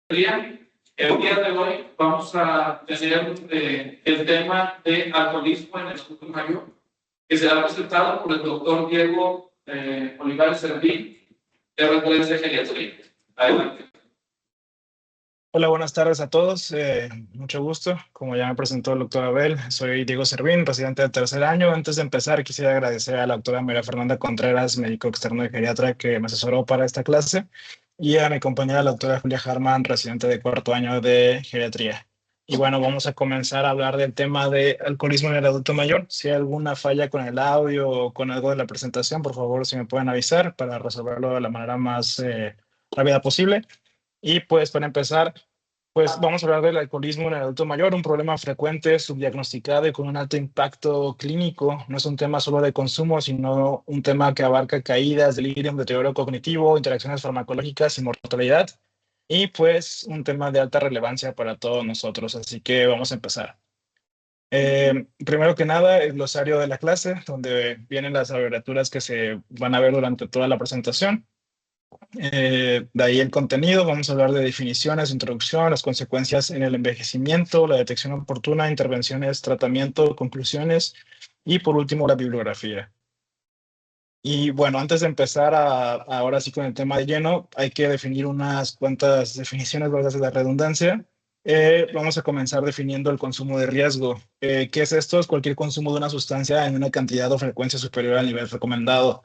Bien, el día de hoy vamos a tener el tema de alcoholismo en el adulto mayor, que será presentado por el doctor Diego Olivares Servín, de Residencia de Geriatría. Adelante. Hola, buenas tardes a todos. Mucho gusto. Como ya me presentó el doctor Abel, soy Diego Servín, residente de tercer año. Antes de empezar, quisiera agradecer a la doctora María Fernanda Contreras, médico externo de geriatra, que me asesoró para esta clase, y a mi compañera, la doctora Julia Harman, residente de cuarto año de geriatría. Y bueno, vamos a comenzar a hablar del tema de alcoholismo en el adulto mayor. Si hay alguna falla con el audio o con algo de la presentación, por favor, si me pueden avisar para resolverlo de la manera más rápida posible. Y pues para empezar, pues vamos a hablar del alcoholismo en el adulto mayor, un problema frecuente, subdiagnosticado y con un alto impacto clínico. No es un tema solo de consumo, sino un tema que abarca caídas, delirio, deterioro cognitivo, interacciones farmacológicas y mortalidad. Y pues un tema de alta relevancia para todos nosotros. Así que vamos a empezar. Primero que nada, el glosario de la clase, donde vienen las abreviaturas que se van a ver durante toda la presentación. De ahí el contenido, vamos a hablar de definiciones, introducción, las consecuencias en el envejecimiento, la detección oportuna, intervenciones, tratamiento, conclusiones y por último la bibliografía. Y bueno, antes de empezar ahora sí con el tema de lleno, hay que definir unas cuantas definiciones, valga la redundancia. Vamos a comenzar definiendo el consumo de riesgo. ¿Qué es esto? Es cualquier consumo de una sustancia en una cantidad o frecuencia superior al nivel recomendado.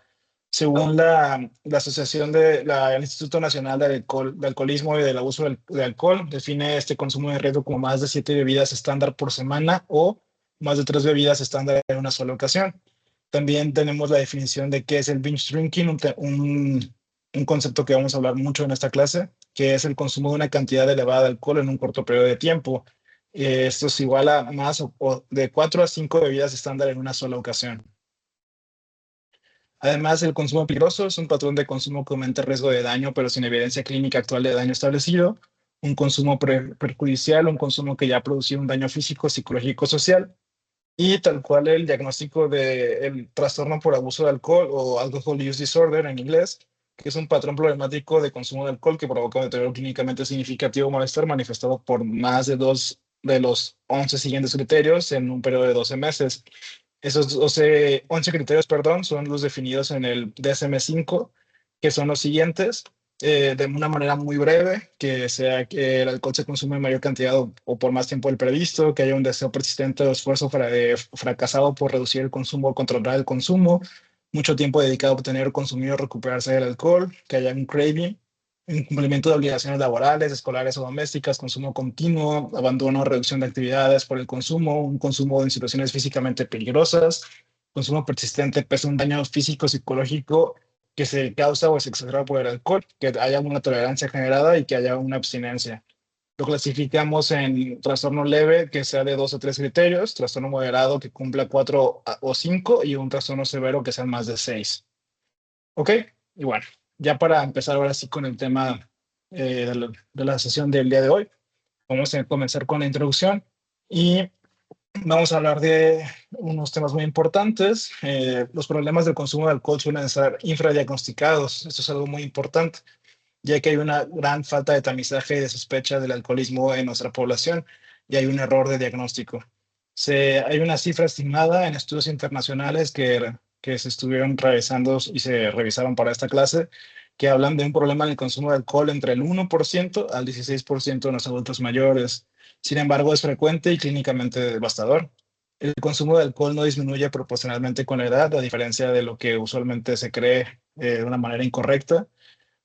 Según la Asociación el Instituto Nacional de Alcoholismo y del Abuso de Alcohol, define este consumo de riesgo como más de 7 bebidas estándar por semana o más de 3 bebidas estándar en una sola ocasión. También tenemos la definición de qué es el binge drinking, un concepto que vamos a hablar mucho en esta clase, que es el consumo de una cantidad elevada de alcohol en un corto periodo de tiempo. Esto es igual a más o de 4 a 5 bebidas estándar en una sola ocasión. Además, el consumo peligroso es un patrón de consumo que aumenta el riesgo de daño, pero sin evidencia clínica actual de daño establecido. Un consumo perjudicial, un consumo que ya ha producido un daño físico, psicológico, social. Y tal cual el diagnóstico del trastorno por abuso de alcohol o alcohol use disorder en inglés, que es un patrón problemático de consumo de alcohol que provoca un deterioro clínicamente significativo o malestar manifestado por más de 2 de los 11 siguientes criterios en un periodo de 12 meses. Esos 11 criterios, perdón, son los definidos en el DSM-5, que son los siguientes. De una manera muy breve, que sea que el alcohol se consume en mayor cantidad o por más tiempo del previsto, que haya un deseo persistente o esfuerzo fracasado por reducir el consumo o controlar el consumo, mucho tiempo dedicado a obtener, consumir o recuperarse del alcohol, que haya un craving, incumplimiento de obligaciones laborales, escolares o domésticas, consumo continuo, abandono o reducción de actividades por el consumo, un consumo en situaciones físicamente peligrosas, consumo persistente, pese a un daño físico, psicológico que se causa o se exacerba por el alcohol, que haya una tolerancia generada y que haya una abstinencia. Lo clasificamos en trastorno leve, que sea de 2 o 3 criterios, trastorno moderado que cumpla 4 o 5 y un trastorno severo que sean más de 6. ¿Ok? Y bueno, ya para empezar ahora sí con el tema de la sesión del día de hoy, vamos a comenzar con la introducción y vamos a hablar de unos temas muy importantes. Los problemas del consumo de alcohol suelen ser infradiagnosticados. Esto es algo muy importante, ya que hay una gran falta de tamizaje y de sospecha del alcoholismo en nuestra población y hay un error de diagnóstico. Hay una cifra estimada en estudios internacionales que se estuvieron revisando y se revisaron para esta clase, que hablan de un problema en el consumo de alcohol entre el 1% al 16% de los adultos mayores. Sin embargo, es frecuente y clínicamente devastador. El consumo de alcohol no disminuye proporcionalmente con la edad, a diferencia de lo que usualmente se cree de una manera incorrecta.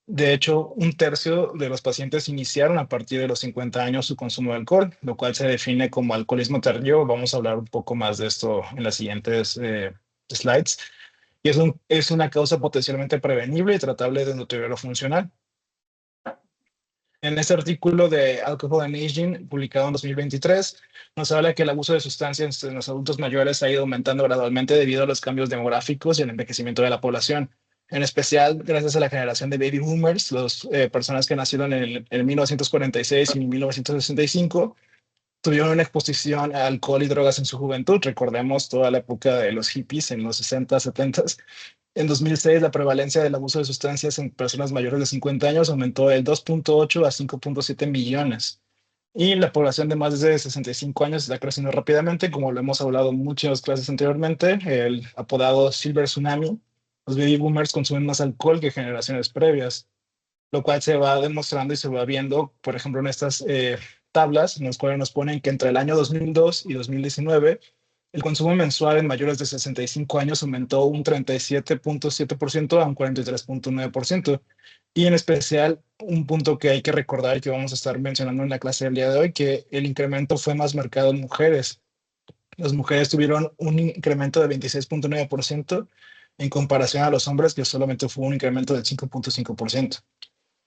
De hecho, un tercio de los pacientes iniciaron a partir de los 50 años su consumo de alcohol, lo cual se define como alcoholismo tardío. Vamos a hablar un poco más de esto en las siguientes slides. Y es una causa potencialmente prevenible y tratable de un deterioro funcional. En este artículo de Alcohol and Aging, publicado en 2023, nos habla que el abuso de sustancias en los adultos mayores ha ido aumentando gradualmente debido a los cambios demográficos y el envejecimiento de la población. En especial, gracias a la generación de baby boomers, las personas que nacieron en 1946 y 1965, tuvieron una exposición a alcohol y drogas en su juventud. Recordemos toda la época de los hippies en los 60, 70. En 2006, la prevalencia del abuso de sustancias en personas mayores de 50 años aumentó del 2.8 a 5.7 millones. Y la población de más de 65 años está creciendo rápidamente, como lo hemos hablado mucho en las clases anteriormente, el apodado Silver Tsunami. Los baby boomers consumen más alcohol que generaciones previas, lo cual se va demostrando y se va viendo, por ejemplo, en estas tablas, en las cuales nos ponen que entre el año 2002 y 2019, el consumo mensual en mayores de 65 años aumentó un 37.7% a un 43.9%. Y en especial, un punto que hay que recordar y que vamos a estar mencionando en la clase del día de hoy, que el incremento fue más marcado en mujeres. Las mujeres tuvieron un incremento de 26.9% en comparación a los hombres, que solamente fue un incremento del 5.5%.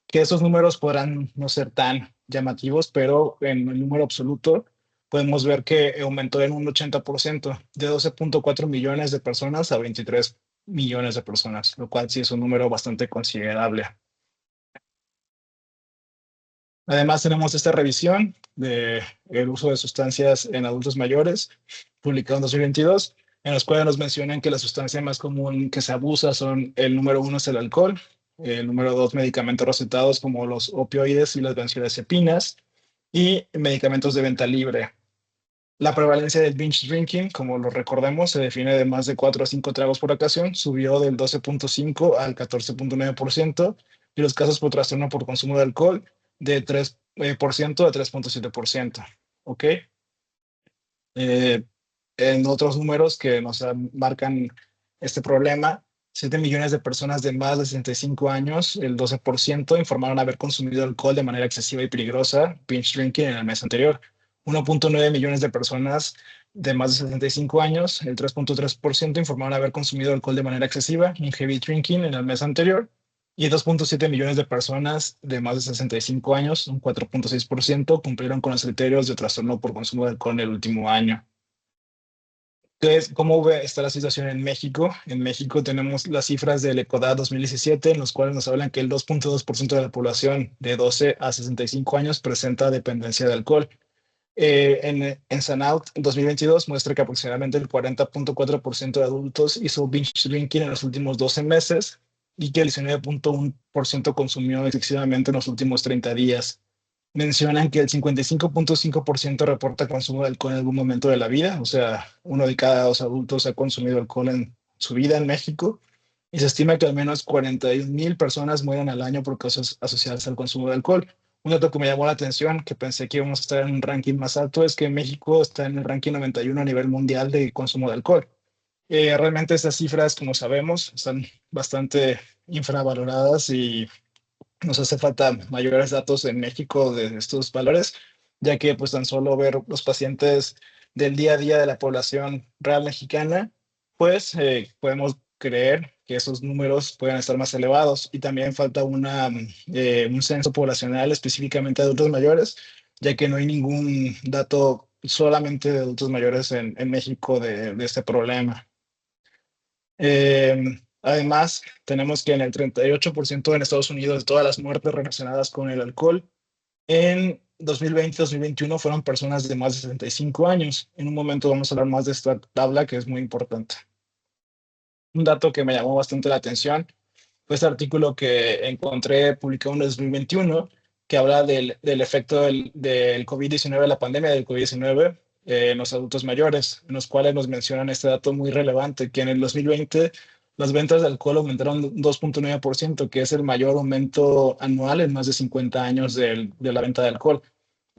Que esos números podrán no ser tan llamativos, pero en el número absoluto podemos ver que aumentó en un 80%, de 12.4 millones de personas a 23 millones de personas, lo cual sí es un número bastante considerable. Además, tenemos esta revisión del uso de sustancias en adultos mayores, publicado en 2022, en los cuales nos mencionan que la sustancia más común que se abusa son el número uno es el alcohol, el número dos medicamentos recetados como los opioides y las benzodiazepinas y medicamentos de venta libre. La prevalencia del binge drinking, como lo recordemos, se define de más de 4 a 5 tragos por ocasión, subió del 12.5 al 14.9%, y los casos por trastorno por consumo de alcohol de 3% a 3.7%. ¿Ok? Eh, en otros números que nos marcan este problema, 7 millones de personas de más de 65 años, el 12%, informaron haber consumido alcohol de manera excesiva y peligrosa, binge drinking, en el mes anterior. 1.9 millones de personas de más de 65 años, el 3.3%, informaron haber consumido alcohol de manera excesiva, un heavy drinking, en el mes anterior. Y 2.7 millones de personas de más de 65 años, un 4.6%, cumplieron con los criterios de trastorno por consumo de alcohol en el último año. Entonces, ¿cómo está la situación en México? En México tenemos las cifras del ECODAD 2017, en los cuales nos hablan que el 2.2% de la población de 12 a 65 años presenta dependencia de alcohol. En SANAUT 2022 muestra que aproximadamente el 40.4% de adultos hizo binge drinking en los últimos 12 meses y que el 19.1% consumió excesivamente en los últimos 30 días. Mencionan que el 55.5% reporta consumo de alcohol en algún momento de la vida, o sea, uno de cada dos adultos ha consumido alcohol en su vida en México, y se estima que al menos 41,000 personas mueren al año por causas asociadas al consumo de alcohol. Un dato que me llamó la atención, que pensé que íbamos a estar en un ranking más alto, es que México está en el ranking 91 a nivel mundial de consumo de alcohol. Realmente estas cifras, como sabemos, están bastante infravaloradas y nos hace falta mayores datos en México de estos valores, ya que pues tan solo ver los pacientes del día a día de la población real mexicana, pues podemos creer que esos números pueden estar más elevados. Y también falta un censo poblacional específicamente de adultos mayores, ya que no hay ningún dato solamente de adultos mayores en México de este problema. Además, tenemos que en el 38% en Estados Unidos de todas las muertes relacionadas con el alcohol en 2020-2021 fueron personas de más de 65 años. En un momento vamos a hablar más de esta tabla que es muy importante. Un dato que me llamó bastante la atención fue este artículo que encontré publicado en 2021 que habla del efecto del COVID-19, la pandemia del COVID-19 en los adultos mayores, en los cuales nos mencionan este dato muy relevante, que en el 2020 las ventas de alcohol aumentaron 2.9%, que es el mayor aumento anual en más de 50 años de la venta de alcohol.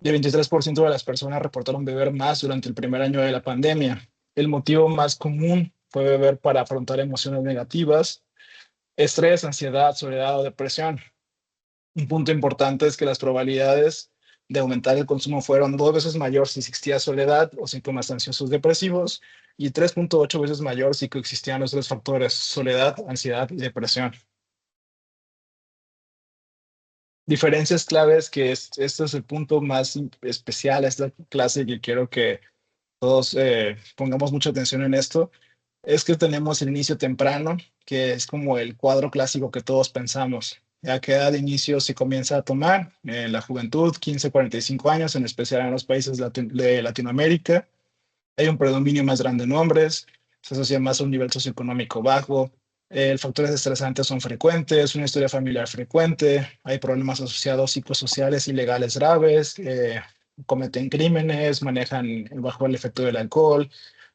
Y el 23% de las personas reportaron beber más durante el primer año de la pandemia. El motivo más común fue beber para afrontar emociones negativas, estrés, ansiedad, soledad o depresión. Un punto importante es que las probabilidades de aumentar el consumo fueron 2 veces mayor si existía soledad o síntomas ansiosos depresivos y 3.8 veces mayor si coexistían los tres factores, soledad, ansiedad y depresión. Diferencias claves, que este es el punto más especial de esta clase que quiero que todos pongamos mucha atención en esto, es que tenemos el inicio temprano, que es como el cuadro clásico que todos pensamos. ¿A qué edad de inicio se comienza a tomar? En la juventud, 15 a 45 años, en especial en los países de Latinoamérica. Hay un predominio más grande en hombres, se asocia más a un nivel socioeconómico bajo. Factores estresantes son frecuentes, una historia familiar frecuente, hay problemas asociados psicosociales y legales graves, cometen crímenes, manejan bajo el efecto del alcohol,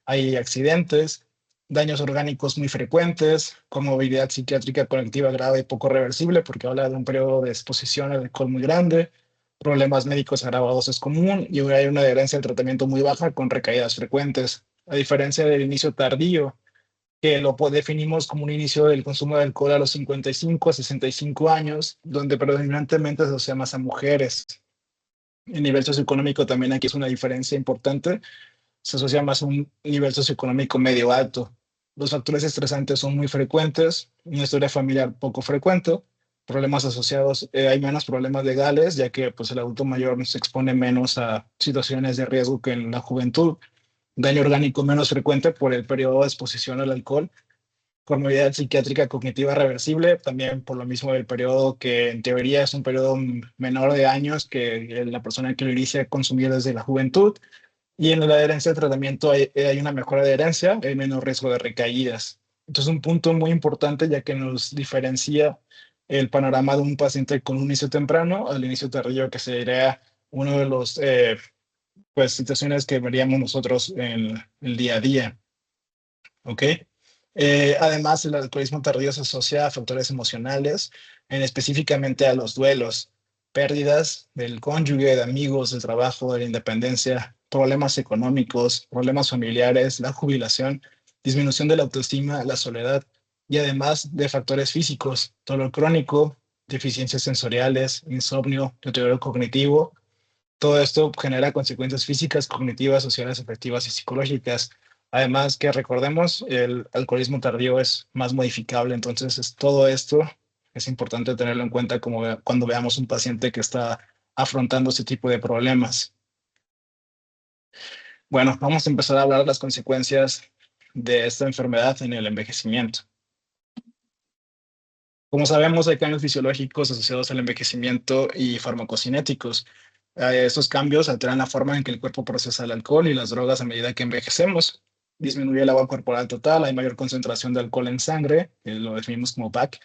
hay accidentes, daños orgánicos muy frecuentes, comorbilidad psiquiátrica colectiva grave y poco reversible, porque habla de un periodo de exposición al alcohol muy grande, problemas médicos agravados es común y hay una adherencia al tratamiento muy baja con recaídas frecuentes, a diferencia del inicio tardío, que definimos como un inicio del consumo de alcohol a los 55 a 65 años, donde predominantemente se asocia más a mujeres. El nivel socioeconómico también aquí es una diferencia importante, se asocia más a un nivel socioeconómico medio alto. Los factores estresantes son muy frecuentes, una historia familiar poco frecuente, problemas asociados, hay menos problemas legales, ya que pues, el adulto mayor se expone menos a situaciones de riesgo que en la juventud, daño orgánico menos frecuente por el periodo de exposición al alcohol, comorbilidad psiquiátrica cognitiva reversible, también por lo mismo del periodo que en teoría es un periodo menor de años que la persona que lo inicia a consumir desde la juventud, y en la adherencia al tratamiento hay una mejor adherencia, hay menos riesgo de recaídas. Entonces, un punto muy importante ya que nos diferencia el panorama de un paciente con un inicio temprano al inicio tardío, que sería uno de los pues, situaciones que veríamos nosotros en el día a día. ¿Ok? Además, el alcoholismo tardío se asocia a factores emocionales, específicamente a los duelos, pérdidas del cónyuge, de amigos, del trabajo, de la independencia, problemas económicos, problemas familiares, la jubilación, disminución de la autoestima, la soledad y además de factores físicos, dolor crónico, deficiencias sensoriales, insomnio, deterioro cognitivo. Todo esto genera consecuencias físicas, cognitivas, sociales, afectivas y psicológicas. Además, que recordemos, el alcoholismo tardío es más modificable, entonces todo esto es importante tenerlo en cuenta como cuando veamos un paciente que está afrontando este tipo de problemas. Bueno, vamos a empezar a hablar de las consecuencias de esta enfermedad en el envejecimiento. Como sabemos, hay cambios fisiológicos asociados al envejecimiento y farmacocinéticos. Estos cambios alteran la forma en que el cuerpo procesa el alcohol y las drogas a medida que envejecemos. Disminuye el agua corporal total, hay mayor concentración de alcohol en sangre, que lo definimos como PAC,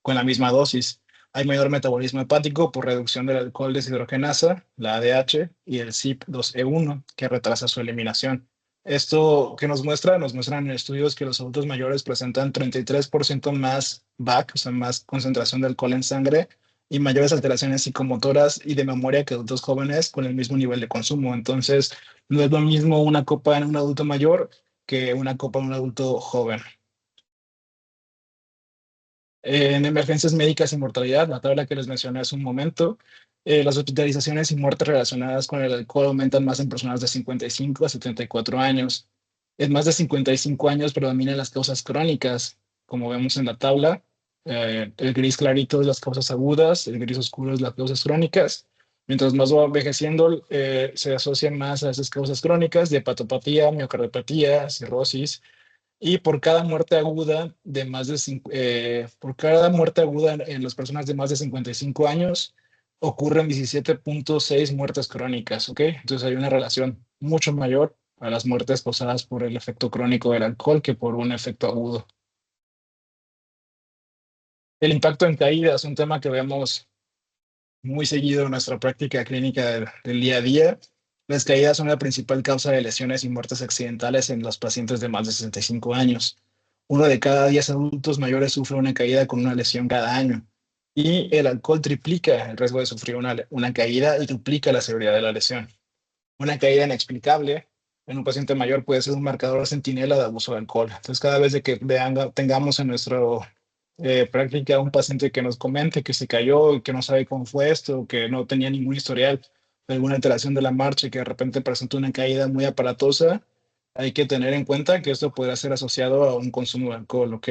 con la misma dosis. Hay mayor metabolismo hepático por reducción del alcohol deshidrogenasa, la ADH, y el CYP2E1, que retrasa su eliminación. Esto que nos muestra, nos muestran en estudios que los adultos mayores presentan 33% más BAC, o sea, más concentración de alcohol en sangre y mayores alteraciones psicomotoras y de memoria que adultos jóvenes con el mismo nivel de consumo. Entonces, no es lo mismo una copa en un adulto mayor que una copa en un adulto joven. En emergencias médicas y mortalidad, la tabla que les mencioné hace un momento, las hospitalizaciones y muertes relacionadas con el alcohol aumentan más en personas de 55 a 74 años. En más de 55 años predominan las causas crónicas, como vemos en la tabla. El gris clarito es las causas agudas, el gris oscuro es las causas crónicas. Mientras más va envejeciendo, se asocian más a esas causas crónicas de hepatopatía, miocardiopatía, cirrosis, y por cada muerte aguda de más de por cada muerte aguda en las personas de más de 55 años, ocurren 17.6 muertes crónicas, ¿ok? Entonces hay una relación mucho mayor a las muertes causadas por el efecto crónico del alcohol que por un efecto agudo. El impacto en caída es un tema que vemos muy seguido en nuestra práctica clínica del día a día. Las caídas son la principal causa de lesiones y muertes accidentales en los pacientes de más de 65 años. Uno de cada 10 adultos mayores sufre una caída con una lesión cada año. Y el alcohol triplica el riesgo de sufrir una caída y duplica la severidad de la lesión. Una caída inexplicable en un paciente mayor puede ser un marcador centinela de abuso de alcohol. Entonces, cada vez de que tengamos en nuestra práctica un paciente que nos comente que se cayó, que no sabe cómo fue esto, que no tenía ningún historial de alguna alteración de la marcha y que de repente presentó una caída muy aparatosa, hay que tener en cuenta que esto podrá ser asociado a un consumo de alcohol, ¿ok?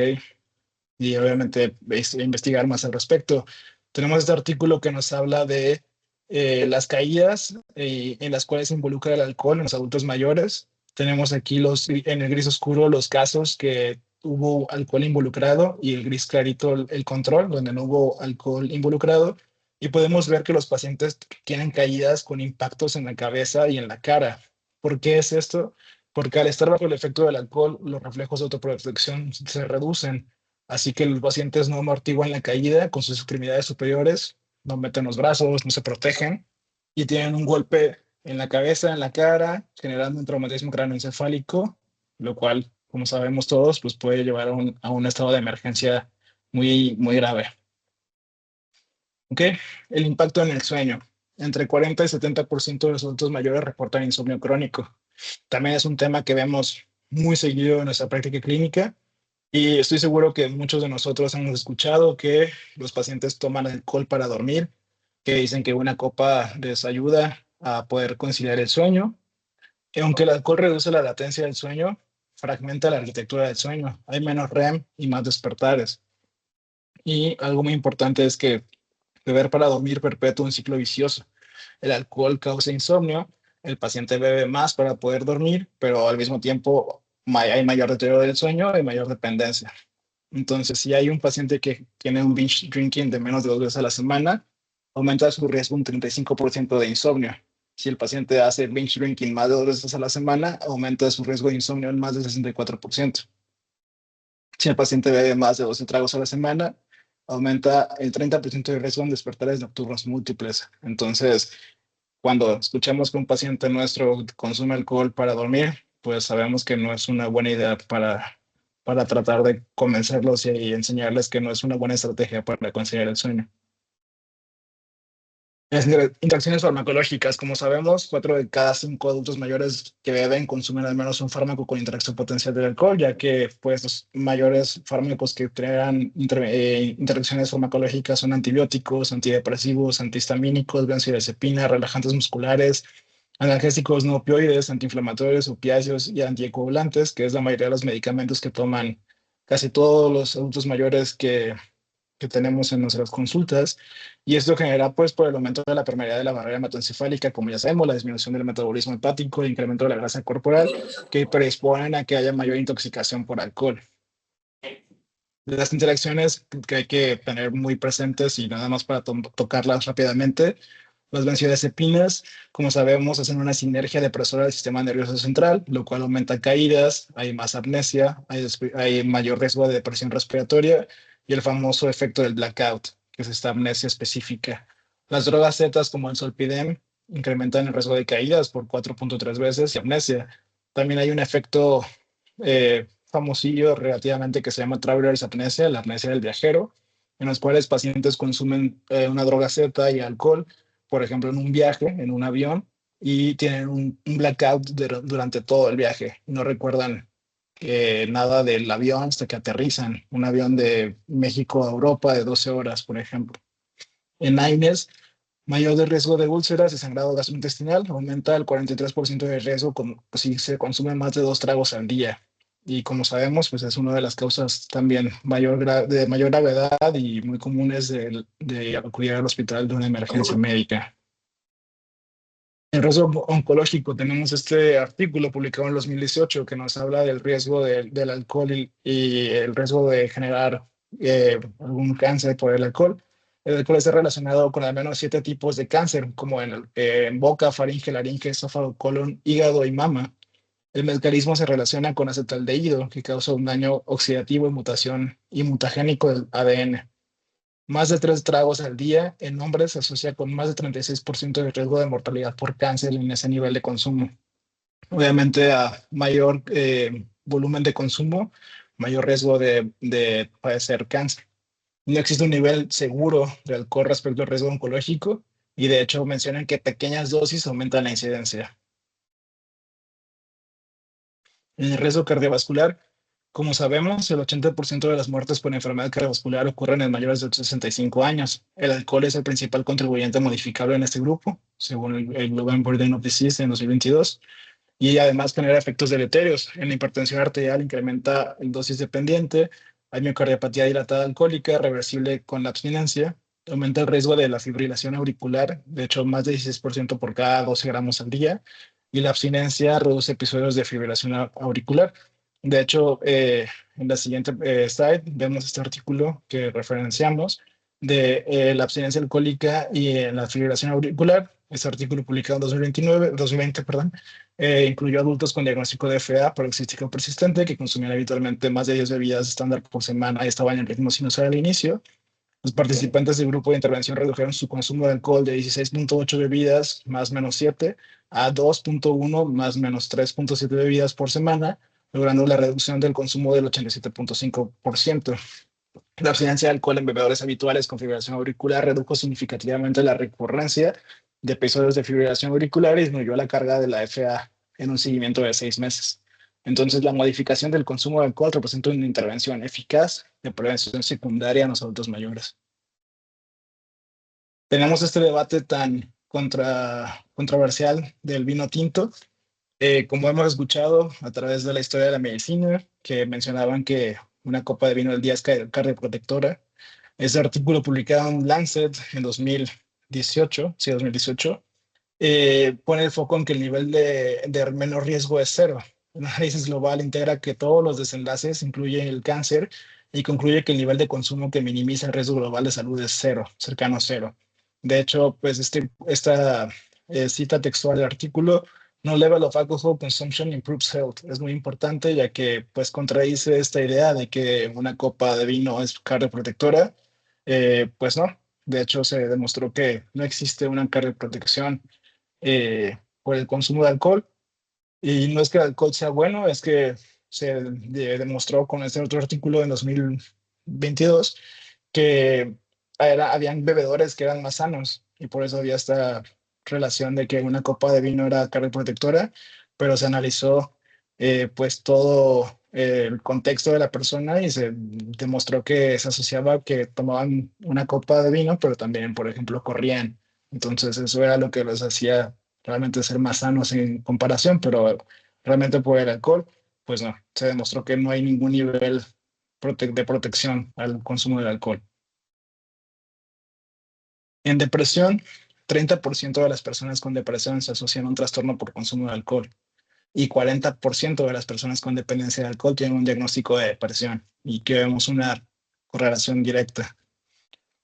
Y obviamente investigar más al respecto. Tenemos este artículo que nos habla de las caídas en las cuales se involucra el alcohol en los adultos mayores. Tenemos aquí en el gris oscuro los casos que hubo alcohol involucrado, y el gris clarito el control, donde no hubo alcohol involucrado. Y podemos ver que los pacientes tienen caídas con impactos en la cabeza y en la cara. ¿Por qué es esto? Porque al estar bajo el efecto del alcohol, los reflejos de autoprotección se reducen. Así que los pacientes no amortiguan la caída con sus extremidades superiores, no meten los brazos, no se protegen y tienen un golpe en la cabeza, en la cara, generando un traumatismo cráneoencefálico, lo cual, como sabemos todos, pues puede llevar a un estado de emergencia muy grave. ¿Ok? El impacto en el sueño. Entre 40 y 70% de los adultos mayores reportan insomnio crónico. También es un tema que vemos muy seguido en nuestra práctica clínica, y estoy seguro que muchos de nosotros hemos escuchado que los pacientes toman alcohol para dormir, que dicen que una copa les ayuda a poder conciliar el sueño. Y aunque el alcohol reduce la latencia del sueño, fragmenta la arquitectura del sueño. Hay menos REM y más despertares. Y algo muy importante es que beber para dormir perpetúa un ciclo vicioso. El alcohol causa insomnio, el paciente bebe más para poder dormir, pero al mismo tiempo hay mayor deterioro del sueño y mayor dependencia. Entonces, si hay un paciente que tiene un binge drinking de menos de 2 veces a la semana, aumenta su riesgo un 35% de insomnio. Si el paciente hace binge drinking más de 2 veces a la semana, aumenta su riesgo de insomnio en más de 64%. Si el paciente bebe más de 12 tragos a la semana, aumenta el 30% de riesgo en despertares nocturnos múltiples. Entonces, cuando escuchamos que un paciente nuestro consume alcohol para dormir, pues sabemos que no es una buena idea para tratar de convencerlos y enseñarles que no es una buena estrategia para conciliar el sueño. Las interacciones farmacológicas. Como sabemos, 4 de cada 5 adultos mayores que beben consumen al menos un fármaco con interacción potencial del alcohol, ya que pues, los mayores fármacos que crean interacciones farmacológicas son antibióticos, antidepresivos, antihistamínicos, benzodiazepina, relajantes musculares, analgésicos no opioides, antiinflamatorios, opiáceos y anticoagulantes, que es la mayoría de los medicamentos que toman casi todos los adultos mayores que tenemos en nuestras consultas. Y esto genera, pues, por el aumento de la permeabilidad de la barrera hematoencefálica, como ya sabemos, la disminución del metabolismo hepático, el incremento de la grasa corporal, que predisponen a que haya mayor intoxicación por alcohol. Las interacciones que hay que tener muy presentes, y nada más para tocarlas rápidamente: las benzodiazepinas, como sabemos, hacen una sinergia depresora del sistema nervioso central, lo cual aumenta caídas, hay más apnesia, hay mayor riesgo de depresión respiratoria y el famoso efecto del blackout, que es esta amnesia específica. Las drogas zetas, como el zolpidem, incrementan el riesgo de caídas por 4.3 veces y amnesia. También hay un efecto famosillo relativamente que se llama traveler's apnesia, la amnesia del viajero, en los cuales pacientes consumen una droga Z y alcohol, por ejemplo, en un viaje, en un avión, y tienen un blackout durante todo el viaje. No recuerdan nada del avión hasta que aterrizan. Un avión de México a Europa de 12 horas, por ejemplo. En AINES, mayor de riesgo de úlceras y sangrado gastrointestinal, aumenta el 43% de riesgo si se consume más de 2 tragos al día. Y como sabemos, pues es una de las causas también de mayor gravedad y muy comunes de acudir al hospital de una emergencia médica. En riesgo oncológico tenemos este artículo publicado en 2018 que nos habla del riesgo del alcohol y el riesgo de generar algún cáncer por el alcohol. El alcohol está relacionado con al menos 7 tipos de cáncer, como en boca, faringe, laringe, esófago, colon, hígado y mama. El mecanismo se relaciona con acetaldehído, que causa un daño oxidativo y mutación y mutagénico del ADN. Más de 3 tragos al día en hombres se asocia con más de 36% de riesgo de mortalidad por cáncer en ese nivel de consumo. Obviamente, a mayor volumen de consumo, mayor riesgo de padecer cáncer. No existe un nivel seguro de alcohol respecto al riesgo oncológico, y de hecho mencionan que pequeñas dosis aumentan la incidencia. En el riesgo cardiovascular, como sabemos, el 80% de las muertes por enfermedad cardiovascular ocurren en mayores de 65 años. El alcohol es el principal contribuyente modificable en este grupo, según el Global Burden of Disease en 2022, y además genera efectos deleterios. En la hipertensión arterial incrementa el dosis dependiente, hay miocardiopatía dilatada alcohólica reversible con la abstinencia, aumenta el riesgo de la fibrilación auricular, de hecho más de 16% por cada 12 gramos al día, y la abstinencia reduce episodios de fibrilación auricular. De hecho, en la siguiente slide vemos este artículo que referenciamos de la abstinencia alcohólica y la fibrilación auricular. Este artículo publicado en 2020, perdón, incluyó adultos con diagnóstico de FA paroxístico persistente que consumían habitualmente más de 10 bebidas estándar por semana y estaban en ritmo sinusal al inicio. Los participantes del grupo de intervención redujeron su consumo de alcohol de 16.8 bebidas más menos 7 a 2.1 más menos 3.7 bebidas por semana, logrando la reducción del consumo del 87.5%. La abstinencia de alcohol en bebedores habituales con fibrilación auricular redujo significativamente la recurrencia de episodios de fibrilación auricular y disminuyó la carga de la FA en un seguimiento de 6 meses. Entonces, la modificación del consumo de alcohol representa una intervención eficaz de prevención secundaria en los adultos mayores. Tenemos este debate tan controversial del vino tinto. Como hemos escuchado a través de la historia de la medicina, que mencionaban que una copa de vino al día es cardioprotectora. Ese artículo publicado en Lancet en 2018, sí, 2018, pone el foco en que el nivel de menor riesgo es cero. El análisis global integra que todos los desenlaces incluyen el cáncer y concluye que el nivel de consumo que minimiza el riesgo global de salud es cero, cercano a cero. De hecho, pues esta cita textual del artículo, "No level of alcohol consumption improves health", es muy importante ya que pues contradice esta idea de que una copa de vino es cardioprotectora. Pues no, de hecho se demostró que no existe una cardioprotección por el consumo de alcohol. Y no es que el alcohol sea bueno, es que se demostró con este otro artículo en 2022 que habían bebedores que eran más sanos y por eso había esta relación de que una copa de vino era cardioprotectora, pero se analizó pues todo el contexto de la persona y se demostró que se asociaba que tomaban una copa de vino, pero también, por ejemplo, corrían. Entonces eso era lo que los hacía realmente ser más sanos en comparación, pero realmente por el alcohol, pues no, se demostró que no hay ningún nivel de protección al consumo del alcohol. En depresión, 30% de las personas con depresión se asocian a un trastorno por consumo de alcohol y 40% de las personas con dependencia de alcohol tienen un diagnóstico de depresión y que vemos una correlación directa.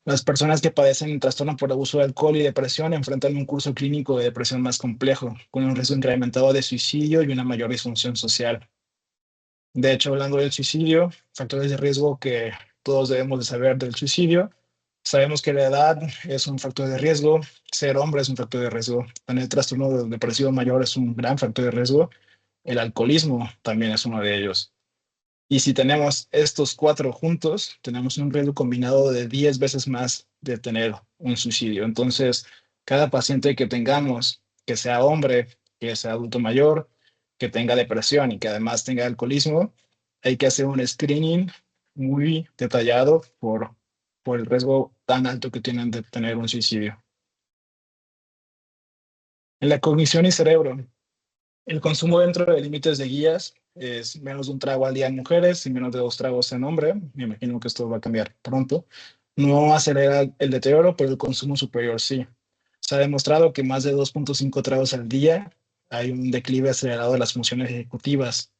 Las personas que padecen trastorno por abuso de alcohol y depresión enfrentan un curso clínico de depresión más complejo, con un riesgo incrementado de suicidio y una mayor disfunción social. De hecho, hablando del suicidio, factores de riesgo que todos debemos de saber del suicidio. Sabemos que la edad es un factor de riesgo, ser hombre es un factor de riesgo, tener trastorno depresivo mayor es un gran factor de riesgo, el alcoholismo también es uno de ellos. Y si tenemos estos cuatro juntos, tenemos un riesgo combinado de 10 veces más de tener un suicidio. Entonces, cada paciente que tengamos, que sea hombre, que sea adulto mayor, que tenga depresión y que además tenga alcoholismo, hay que hacer un screening muy detallado por el riesgo tan alto que tienen de tener un suicidio. En la cognición y cerebro, el consumo dentro de límites de guías es menos de un trago al día en mujeres y menos de 2 tragos en hombres. Me imagino que esto va a cambiar pronto. No acelera el deterioro, pero el consumo superior sí. Se ha demostrado que más de 2.5 tragos al día hay un declive acelerado de las funciones ejecutivas.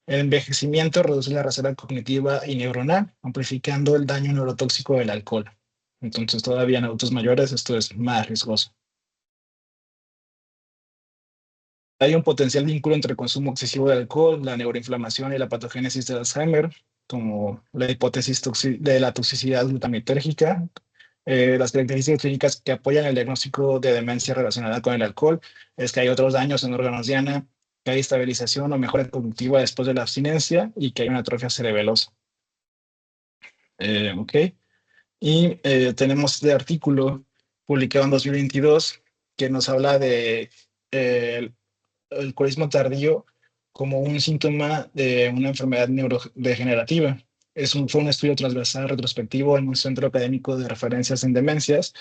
El envejecimiento reduce la reserva cognitiva y neuronal, amplificando el daño neurotóxico del alcohol. Entonces, todavía en adultos mayores esto es más riesgoso. Hay un potencial vínculo entre el consumo excesivo de alcohol, la neuroinflamación y la patogénesis de Alzheimer, como la hipótesis de la toxicidad glutamitérgica. Las características clínicas que apoyan el diagnóstico de demencia relacionada con el alcohol es que hay otros daños en órganos diana, que hay estabilización o mejora cognitiva después de la abstinencia y que hay una atrofia cerebelosa. Ok. Y tenemos este artículo publicado en 2022 que nos habla de el alcoholismo tardío como un síntoma de una enfermedad neurodegenerativa. Fue un estudio transversal retrospectivo en un centro académico de referencias en demencias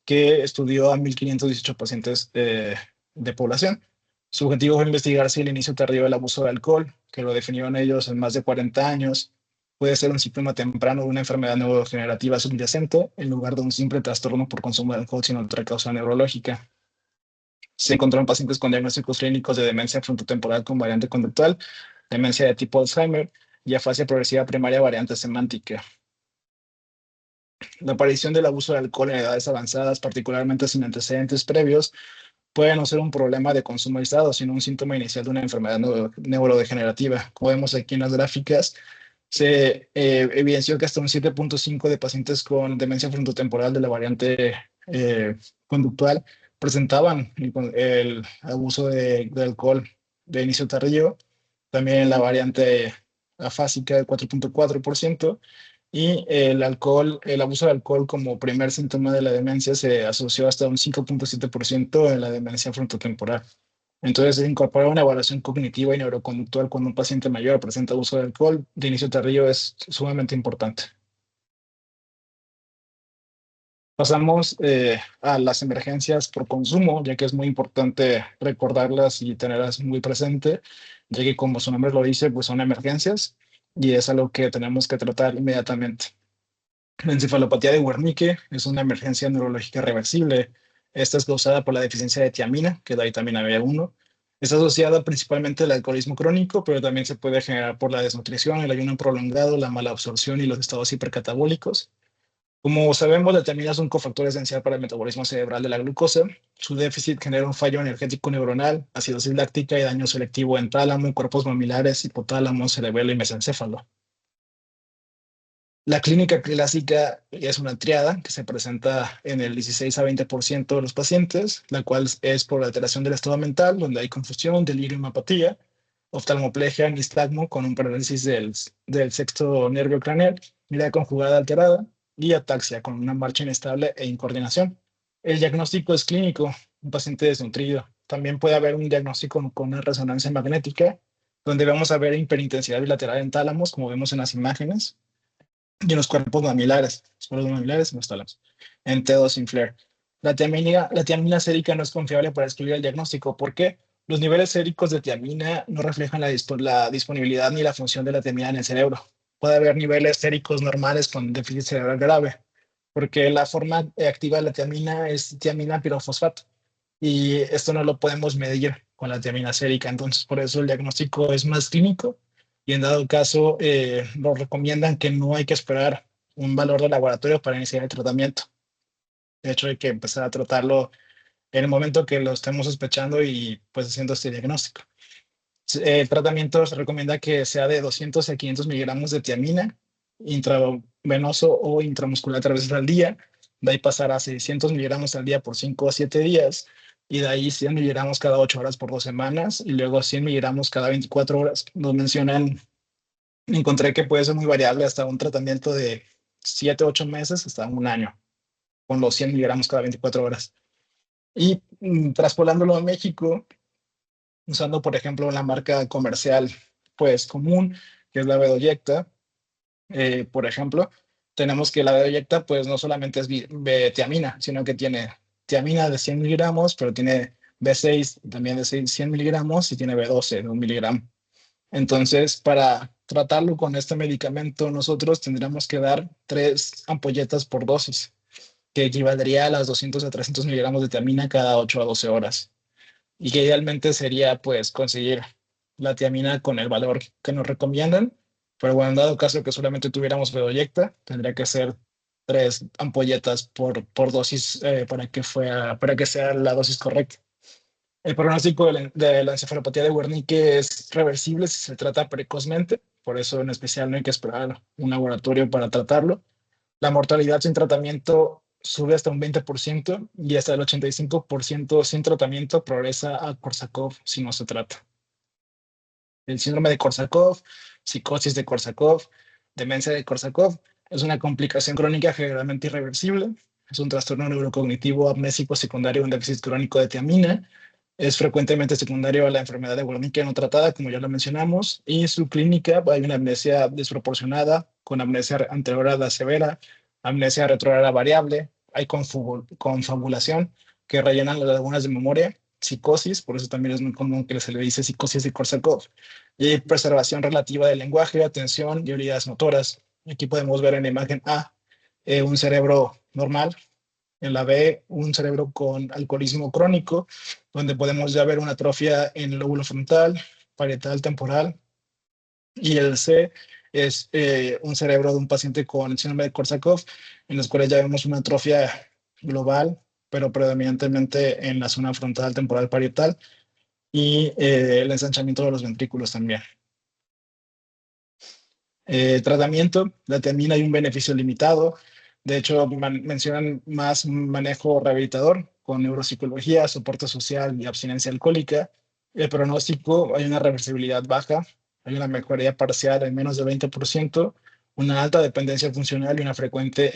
que estudió a 1.518 pacientes de población. Su objetivo fue investigar si el inicio tardío del abuso de alcohol, que lo definieron ellos en más de 40 años, puede ser un síntoma temprano de una enfermedad neurodegenerativa subyacente en lugar de un simple trastorno por consumo de alcohol sin otra causa neurológica. Se encontraron pacientes con diagnósticos clínicos de demencia frontotemporal con variante conductual, demencia de tipo Alzheimer y afasia progresiva primaria variante semántica. La aparición del abuso de alcohol en edades avanzadas, particularmente sin antecedentes previos, puede no ser un problema de consumo aislado, sino un síntoma inicial de una enfermedad neurodegenerativa. Como vemos aquí en las gráficas, se evidenció que hasta un 7.5 de pacientes con demencia frontotemporal de la variante conductual presentaban el abuso de alcohol de inicio tardío, también la variante afásica de 4.4%, y el abuso de alcohol como primer síntoma de la demencia se asoció hasta un 5.7% en la demencia frontotemporal. Entonces, incorporar una evaluación cognitiva y neuroconductual cuando un paciente mayor presenta abuso de alcohol de inicio tardío es sumamente importante. Pasamos a las emergencias por consumo, ya que es muy importante recordarlas y tenerlas muy presente, ya que como su nombre lo dice, pues son emergencias y es algo que tenemos que tratar inmediatamente. La encefalopatía de Wernicke es una emergencia neurológica reversible. Esta es causada por la deficiencia de tiamina, que es la vitamina B1. Está asociada principalmente al alcoholismo crónico, pero también se puede generar por la desnutrición, el ayuno prolongado, la mala absorción y los estados hipercatabólicos. Como sabemos, la tiamina es un cofactor esencial para el metabolismo cerebral de la glucosa. Su déficit genera un fallo energético neuronal, acidosis láctica y daño selectivo en tálamo, cuerpos mamilares, hipotálamo, cerebelo y mesencéfalo. La clínica clásica es una triada que se presenta en el 16 a 20% de los pacientes, la cual es por alteración del estado mental, donde hay confusión, delirio y apatía, oftalmoplegia, nistagmo con un parálisis del sexto nervio craneal, mirada conjugada alterada y ataxia con una marcha inestable e incoordinación. El diagnóstico es clínico, un paciente desnutrido. También puede haber un diagnóstico con una resonancia magnética, donde vamos a ver hiperintensidad bilateral en tálamos, como vemos en las imágenes, y en los cuerpos mamilares, los cuerpos mamilares y los tálamos, en T2 sin flare. La tiamina sérica no es confiable para excluir el diagnóstico. ¿Por qué? Los niveles séricos de tiamina no reflejan la disponibilidad ni la función de la tiamina en el cerebro. Puede haber niveles séricos normales con déficit cerebral grave, porque la forma activa de la tiamina es tiamina pirofosfato, y esto no lo podemos medir con la tiamina sérica. Entonces, por eso el diagnóstico es más clínico y en dado caso nos recomiendan que no hay que esperar un valor de laboratorio para iniciar el tratamiento. De hecho, hay que empezar a tratarlo en el momento que lo estemos sospechando y pues haciendo este diagnóstico. El tratamiento se recomienda que sea de 200 a 500 miligramos de tiamina intravenoso o intramuscular 3 veces al día. De ahí pasar a 600 miligramos al día por 5 a 7 días. Y de ahí 100 miligramos cada 8 horas por 2 semanas. Y luego 100 miligramos cada 24 horas. Nos mencionan, encontré que puede ser muy variable hasta un tratamiento de 7 8 meses hasta un año, con los 100 miligramos cada 24 horas. Y traspolándolo a México, usando, por ejemplo, la marca comercial pues común, que es la Bedoyecta, por ejemplo, tenemos que la Bedoyecta pues no solamente es tiamina, sino que tiene tiamina de 100 miligramos, pero tiene B6 también de 100 miligramos y tiene B12 de 1 miligramo. Entonces, para tratarlo con este medicamento, nosotros tendríamos que dar 3 ampolletas por dosis, que equivaldría a las 200 a 300 miligramos de tiamina cada 8 a 12 horas. Y que idealmente sería pues conseguir la tiamina con el valor que nos recomiendan, pero bueno, en dado caso que solamente tuviéramos Bedoyecta, tendría que ser 3 ampolletas por dosis para que sea la dosis correcta. El pronóstico de la encefalopatía de Wernicke es reversible si se trata precozmente, por eso en especial no hay que esperar un laboratorio para tratarlo. La mortalidad sin tratamiento sube hasta un 20% y hasta el 85% sin tratamiento progresa a Korsakoff si no se trata. El síndrome de Korsakoff, psicosis de Korsakoff, demencia de Korsakoff es una complicación crónica generalmente irreversible. Es un trastorno neurocognitivo amnésico secundario a un déficit crónico de tiamina. Es frecuentemente secundario a la enfermedad de Wernicke no tratada, como ya lo mencionamos, y su clínica hay una amnesia desproporcionada, con amnesia anterioridad severa, amnesia retrograda variable, hay confabulación que rellenan las lagunas de memoria, psicosis, por eso también es muy común que se le dice psicosis de Korsakoff, y hay preservación relativa del lenguaje, atención y habilidades motoras. Aquí podemos ver en la imagen A un cerebro normal, en la B un cerebro con alcoholismo crónico, donde podemos ya ver una atrofia en el lóbulo frontal, parietal, temporal, Y el C es un cerebro de un paciente con síndrome de Korsakoff, en los cuales ya vemos una atrofia global, pero predominantemente en la zona frontal temporal parietal y el ensanchamiento de los ventrículos también. Tratamiento, determina hay un beneficio limitado. De hecho, mencionan más manejo rehabilitador con neuropsicología, soporte social y abstinencia alcohólica. El pronóstico, hay una reversibilidad baja, hay una mejoría parcial en menos de 20%, una alta dependencia funcional y una frecuente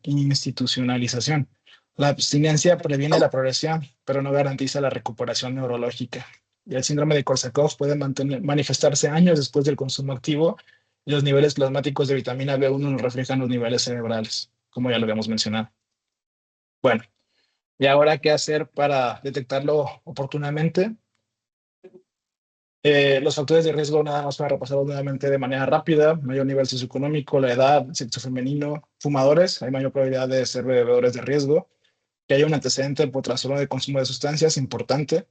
institucionalización. La abstinencia previene la progresión, pero no garantiza la recuperación neurológica. Y el síndrome de Korsakoff puede manifestarse años después del consumo activo y los niveles plasmáticos de vitamina B1 nos reflejan los niveles cerebrales, como ya lo habíamos mencionado. Bueno, ¿y ahora qué hacer para detectarlo oportunamente? Los factores de riesgo, nada más para repasarlos nuevamente de manera rápida: mayor nivel socioeconómico, la edad, sexo femenino, fumadores, hay mayor probabilidad de ser bebedores de riesgo, que haya un antecedente por trastorno de consumo de sustancias, importante,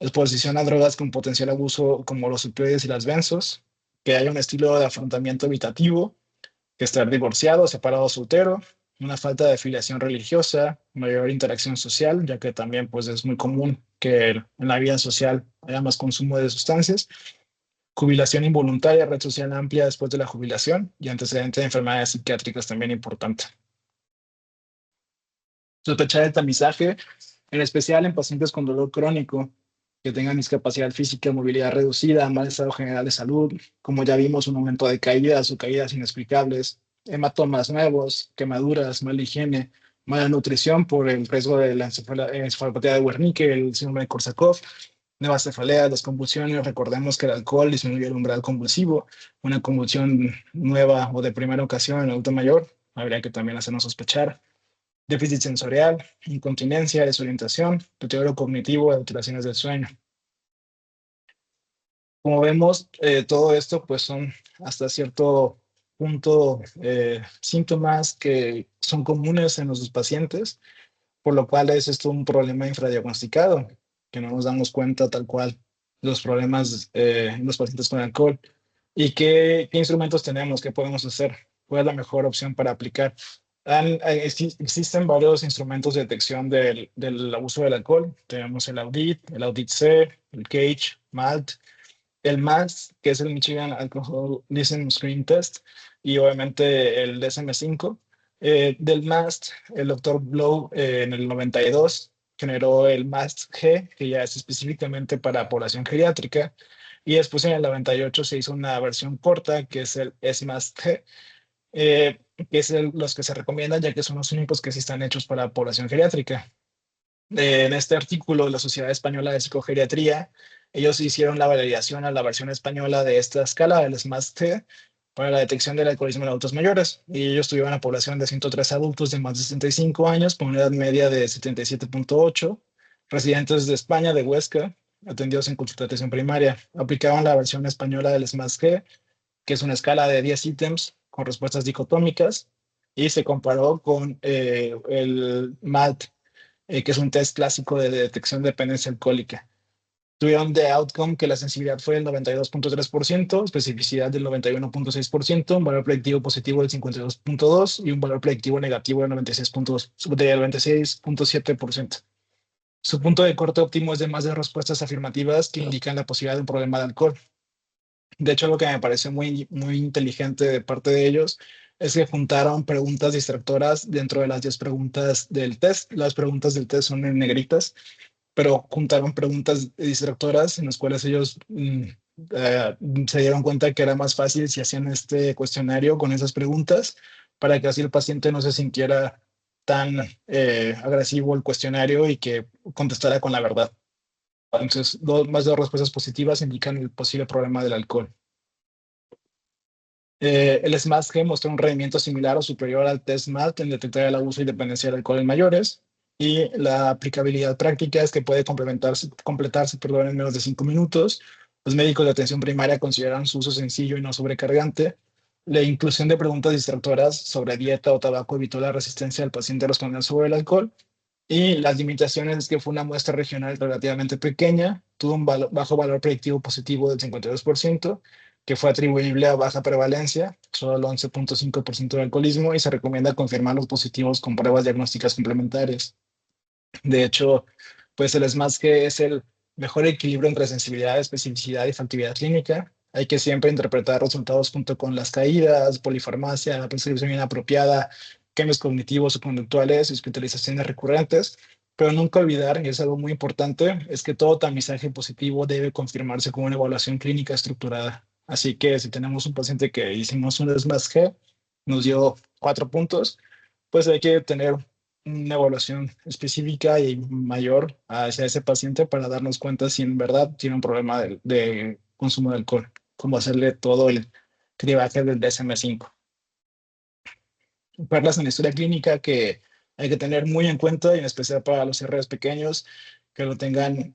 exposición a drogas con potencial abuso como los opioides y las benzos, que haya un estilo de afrontamiento evitativo, que estar divorciado, separado, soltero, una falta de afiliación religiosa, mayor interacción social, ya que también pues es muy común que en la vida social haya más consumo de sustancias, jubilación involuntaria, red social amplia después de la jubilación y antecedente de enfermedades psiquiátricas también importante. Sospechar el tamizaje, en especial en pacientes con dolor crónico, que tengan discapacidad física, movilidad reducida, mal estado general de salud, como ya vimos, un aumento de caídas o caídas inexplicables, hematomas nuevos, quemaduras, mala higiene, mala nutrición por el riesgo de la encefalopatía de Wernicke, el síndrome de Korsakoff, nuevas cefaleas, las convulsiones. Recordemos que el alcohol disminuye el umbral convulsivo. Una convulsión nueva o de primera ocasión en adulto mayor habría que también hacernos sospechar. Déficit sensorial, incontinencia, desorientación, deterioro cognitivo, alteraciones del sueño. Como vemos, todo esto pues son hasta cierto punto síntomas que son comunes en los pacientes, por lo cual es esto un problema infradiagnosticado, que no nos damos cuenta tal cual los problemas en los pacientes con alcohol. ¿Y qué instrumentos tenemos? ¿Qué podemos hacer? ¿Cuál es la mejor opción para aplicar? Existen varios instrumentos de detección del abuso del alcohol. Tenemos el Audit C, el CAGE, MALT, el MAST, que es el Michigan Alcoholism Screening Test, y obviamente el DSM-5. Del MAST, el doctor Blow en el 92 generó el MAST-G, que ya es específicamente para población geriátrica, y después en el 98 se hizo una versión corta, que es el SMAST-G, que es los que se recomiendan, ya que son los únicos que sí están hechos para población geriátrica. En este artículo de la Sociedad Española de Psicogeriatría, ellos hicieron la validación a la versión española de esta escala, el SMART-T, para la detección del alcoholismo en adultos mayores. Y ellos tuvieron una población de 103 adultos de más de 65 años, con una edad media de 77.8, residentes de España, de Huesca, atendidos en consulta de atención primaria. Aplicaban la versión española del SMART-T, que es una escala de 10 ítems con respuestas dicotómicas, y se comparó con el MALT, que es un test clásico de detección de dependencia alcohólica. Tuvieron de outcome que la sensibilidad fue del 92.3%, especificidad del 91.6%, un valor predictivo positivo del 52.2% y un valor predictivo negativo del 96.7%. Su punto de corte óptimo es de más de respuestas afirmativas que indican la posibilidad de un problema de alcohol. De hecho, lo que me parece muy, muy inteligente de parte de ellos es que juntaron preguntas distractoras dentro de las 10 preguntas del test. Las preguntas del test son en negritas, pero juntaron preguntas distractoras en las cuales ellos eh, se dieron cuenta que era más fácil si hacían este cuestionario con esas preguntas, para que así el paciente no se sintiera tan agresivo el cuestionario y que contestara con la verdad. Entonces, más de dos respuestas positivas indican el posible problema del alcohol. El SMART-G mostró un rendimiento similar o superior al test MALT en detectar el abuso y dependencia del alcohol en mayores, y la aplicabilidad práctica es que puede completarse en menos de 5 minutos. Los médicos de atención primaria consideran su uso sencillo y no sobrecargante. La inclusión de preguntas distractoras sobre dieta o tabaco evitó la resistencia del paciente a responder sobre el alcohol. Y las limitaciones es que fue una muestra regional relativamente pequeña, tuvo un bajo valor predictivo positivo del 52%, que fue atribuible a baja prevalencia, solo el 11.5% de alcoholismo, y se recomienda confirmar los positivos con pruebas diagnósticas complementarias. De hecho, pues el SMASG es el mejor equilibrio entre sensibilidad, especificidad y factibilidad clínica. Hay que siempre interpretar resultados junto con las caídas, polifarmacia, la prescripción inapropiada, cambios cognitivos o conductuales y hospitalizaciones recurrentes, pero nunca olvidar, y es algo muy importante, es que todo tamizaje positivo debe confirmarse con una evaluación clínica estructurada. Así que si tenemos un paciente que hicimos un SMASG, nos dio 4 puntos, pues hay que tener una evaluación específica y mayor hacia ese paciente para darnos cuenta si en verdad tiene un problema de consumo de alcohol, como hacerle todo el cribaje del DSM-5. Perlas en la historia clínica que hay que tener muy en cuenta, y en especial para los CRs pequeños, que lo tengan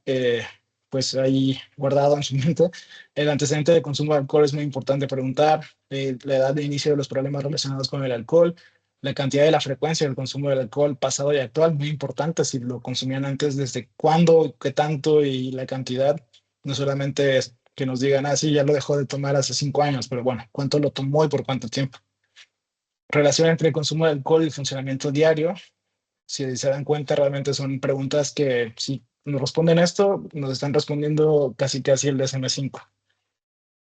pues ahí guardado en su mente. El antecedente de consumo de alcohol es muy importante preguntar, la edad de inicio de los problemas relacionados con el alcohol, la cantidad y la frecuencia del consumo del alcohol pasado y actual, muy importante, si lo consumían antes, desde cuándo, qué tanto y la cantidad, no solamente es que nos digan, ah, sí, ya lo dejó de tomar hace 5 años, pero bueno, ¿cuánto lo tomó y por cuánto tiempo? Relación entre el consumo de alcohol y el funcionamiento diario. Si se dan cuenta, realmente son preguntas que si nos responden esto, nos están respondiendo casi casi el DSM-5.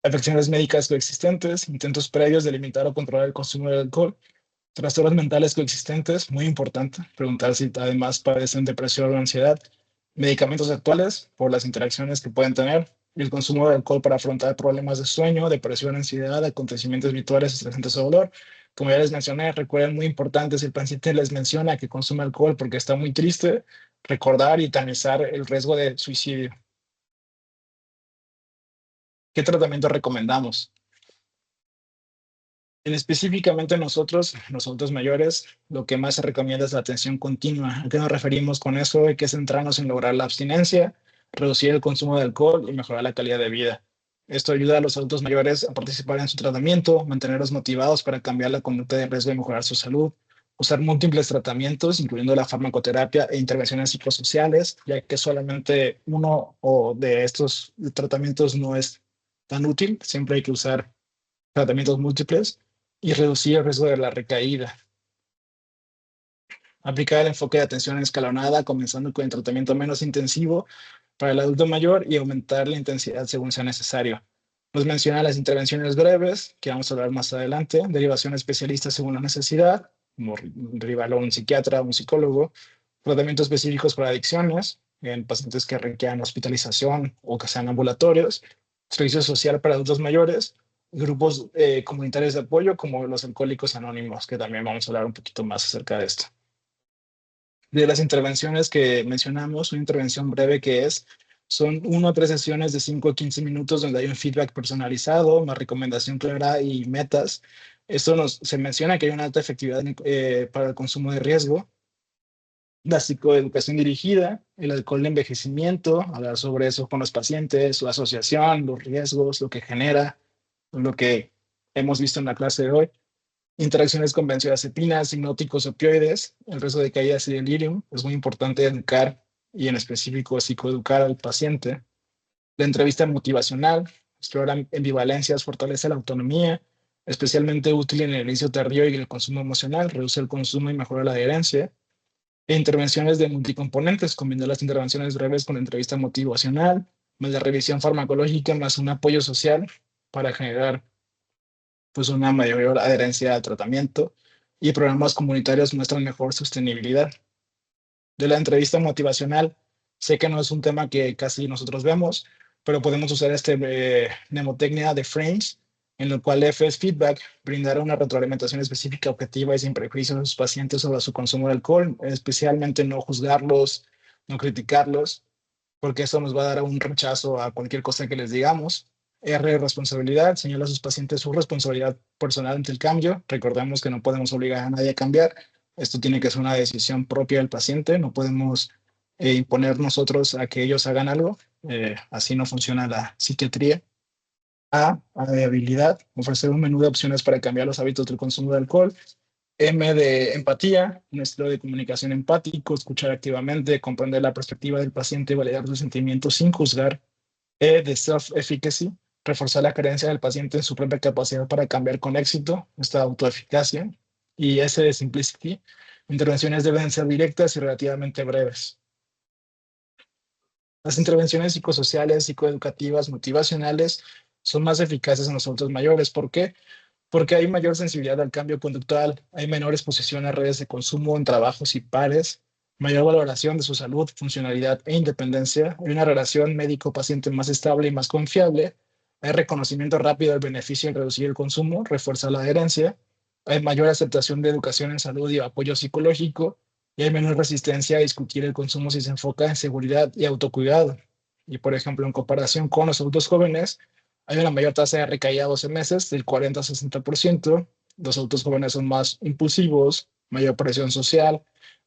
Afecciones médicas coexistentes, intentos previos de limitar o controlar el consumo de alcohol, trastornos mentales coexistentes, muy importante, preguntar si además padecen depresión o ansiedad, medicamentos actuales por las interacciones que pueden tener, y el consumo de alcohol para afrontar problemas de sueño, depresión, ansiedad, acontecimientos habituales, estresantes o dolor. Como ya les mencioné, recuerden, muy importante, si el paciente les menciona que consume alcohol porque está muy triste, recordar y tamizar el riesgo de suicidio. ¿Qué tratamiento recomendamos? Específicamente nosotros, los adultos mayores, lo que más se recomienda es la atención continua. ¿A qué nos referimos con eso? Hay que centrarnos en lograr la abstinencia, reducir el consumo de alcohol y mejorar la calidad de vida. Esto ayuda a los adultos mayores a participar en su tratamiento, mantenerlos motivados para cambiar la conducta de riesgo y mejorar su salud, usar múltiples tratamientos, incluyendo la farmacoterapia e intervenciones psicosociales, ya que solamente uno o de estos tratamientos no es tan útil. Siempre hay que usar tratamientos múltiples y reducir el riesgo de la recaída. Aplicar el enfoque de atención escalonada, comenzando con el tratamiento menos intensivo para el adulto mayor y aumentar la intensidad según sea necesario. Nos menciona las intervenciones breves, que vamos a hablar más adelante, derivación especialista según la necesidad, como derivarlo a un psiquiatra, un psicólogo, tratamientos específicos para adicciones, en pacientes que requieran hospitalización o que sean ambulatorios, servicio social para adultos mayores, grupos comunitarios de apoyo como los alcohólicos anónimos, que también vamos a hablar un poquito más acerca de esto. De las intervenciones que mencionamos, una intervención breve son 1 a 3 sesiones de 5 a 15 minutos donde hay un feedback personalizado, una recomendación clara y metas. Se menciona que hay una alta efectividad para el consumo de riesgo. La psicoeducación dirigida, el alcohol de envejecimiento, hablar sobre eso con los pacientes, su asociación, los riesgos, lo que genera, lo que hemos visto en la clase de hoy. Interacciones con benzodiazepinas, hipnóticos, opioides, el riesgo de caídas y delirium. Es muy importante educar y en específico psicoeducar al paciente. La entrevista motivacional, explorar ambivalencias, fortalece la autonomía, especialmente útil en el inicio tardío y el consumo emocional, reduce el consumo y mejora la adherencia. E intervenciones de multicomponentes, combinar las intervenciones breves con la entrevista motivacional, más la revisión farmacológica, más un apoyo social para generar pues una mayor adherencia al tratamiento, y programas comunitarios muestran mejor sostenibilidad. De la entrevista motivacional, sé que no es un tema que casi nosotros vemos, pero podemos usar mnemotecnia de Frames, en lo cual F es feedback, brindar una retroalimentación específica, objetiva y sin prejuicios a sus pacientes sobre su consumo de alcohol, especialmente no juzgarlos, no criticarlos, porque eso nos va a dar un rechazo a cualquier cosa que les digamos. R, responsabilidad, señala a sus pacientes su responsabilidad personal ante el cambio. Recordemos que no podemos obligar a nadie a cambiar. Esto tiene que ser una decisión propia del paciente. No podemos imponer nosotros a que ellos hagan algo. Así no funciona la psiquiatría. A, habilidad, ofrecer un menú de opciones para cambiar los hábitos del consumo de alcohol. M de empatía, un estilo de comunicación empático, escuchar activamente, comprender la perspectiva del paciente y validar sus sentimientos sin juzgar. E de self-efficacy, reforzar la creencia del paciente en su propia capacidad para cambiar con éxito, esta autoeficacia, y ese de simplicity. Intervenciones deben ser directas y relativamente breves. Las intervenciones psicosociales, psicoeducativas, motivacionales son más eficaces en los adultos mayores. ¿Por qué? Porque hay mayor sensibilidad al cambio conductual, hay menor exposición a redes de consumo en trabajos y pares, mayor valoración de su salud, funcionalidad e independencia, hay una relación médico-paciente más estable y más confiable, hay reconocimiento rápido del beneficio en reducir el consumo, refuerza la adherencia, hay mayor aceptación de educación en salud y apoyo psicológico, y hay menor resistencia a discutir el consumo si se enfoca en seguridad y autocuidado. Y, por ejemplo, en comparación con los adultos jóvenes, hay una mayor tasa de recaída a 12 meses, del 40 a 60%. Los adultos jóvenes son más impulsivos, mayor presión social,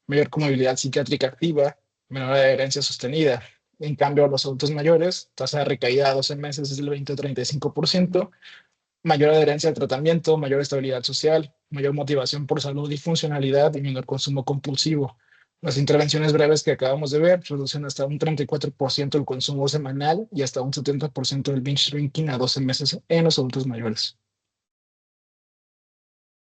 mayor comorbilidad psiquiátrica activa, menor adherencia sostenida. En cambio, los adultos mayores, tasa de recaída a 12 meses es del 20 a 35%, mayor adherencia al tratamiento, mayor estabilidad social, mayor motivación por salud y funcionalidad y menor consumo compulsivo. Las intervenciones breves que acabamos de ver reducen hasta un 34% el consumo semanal y hasta un 70% del binge drinking a 12 meses en los adultos mayores.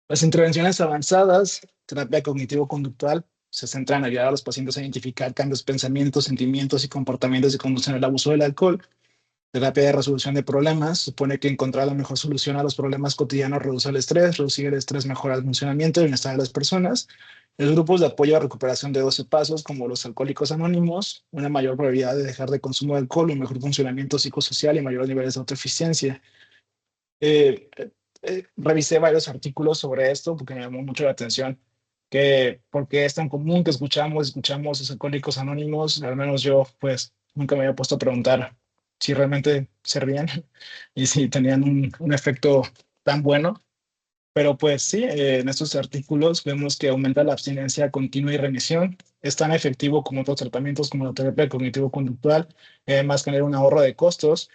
Las intervenciones avanzadas, terapia cognitivo-conductual, se centran en ayudar a los pacientes a identificar cambios de pensamientos, sentimientos y comportamientos de conducción al abuso del alcohol. Terapia de resolución de problemas supone que encontrar la mejor solución a los problemas cotidianos reduce el estrés, reducir el estrés mejora el funcionamiento y el bienestar de las personas. Los grupos de apoyo a recuperación de 12 pasos, como los alcohólicos anónimos, una mayor probabilidad de dejar de consumo de alcohol, un mejor funcionamiento psicosocial y mayores niveles de autoeficiencia. Eh, Revisé varios artículos sobre esto porque me llamó mucho la atención que porque es tan común que escuchamos los alcohólicos anónimos, al menos yo pues nunca me había puesto a preguntar si realmente servían y si tenían un efecto tan bueno. Pero pues sí, en estos artículos vemos que aumenta la abstinencia continua y remisión. Es tan efectivo como otros tratamientos como la terapia cognitivo-conductual, además genera un ahorro de costos.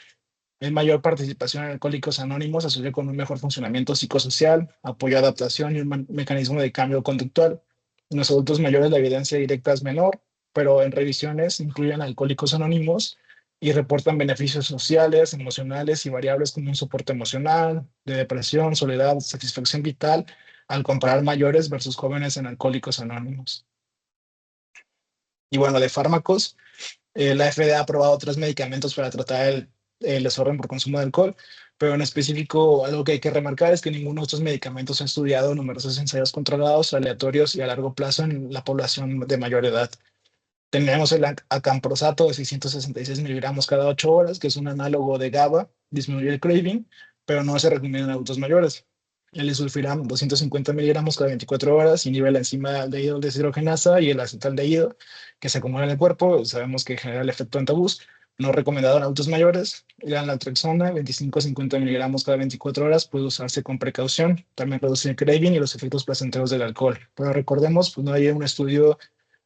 Hay mayor participación en Alcohólicos Anónimos, asocia con un mejor funcionamiento psicosocial, apoyo a adaptación y un mecanismo de cambio conductual. En los adultos mayores la evidencia directa es menor, pero en revisiones incluyen Alcohólicos Anónimos y reportan beneficios sociales, emocionales y variables como un soporte emocional, de depresión, soledad, satisfacción vital, al comparar mayores versus jóvenes en Alcohólicos Anónimos. Y bueno, de fármacos, la FDA ha aprobado 3 medicamentos para tratar el desorden por consumo de alcohol, pero en específico algo que hay que remarcar es que ninguno de estos medicamentos ha estudiado numerosos ensayos controlados, aleatorios y a largo plazo en la población de mayor edad. Tenemos el acamprosato de 666 miligramos cada 8 horas, que es un análogo de GABA, disminuye el craving, pero no se recomienda en adultos mayores. El disulfiram, 250 miligramos cada 24 horas, inhibe la enzima aldehído deshidrogenasa y el acetaldehído que se acumula en el cuerpo. Sabemos que genera el efecto antabús, no recomendado en adultos mayores. La naltrexona, 25 a 50 miligramos cada 24 horas, puede usarse con precaución. También reduce el craving y los efectos placenteros del alcohol. Pero recordemos, pues no hay un estudio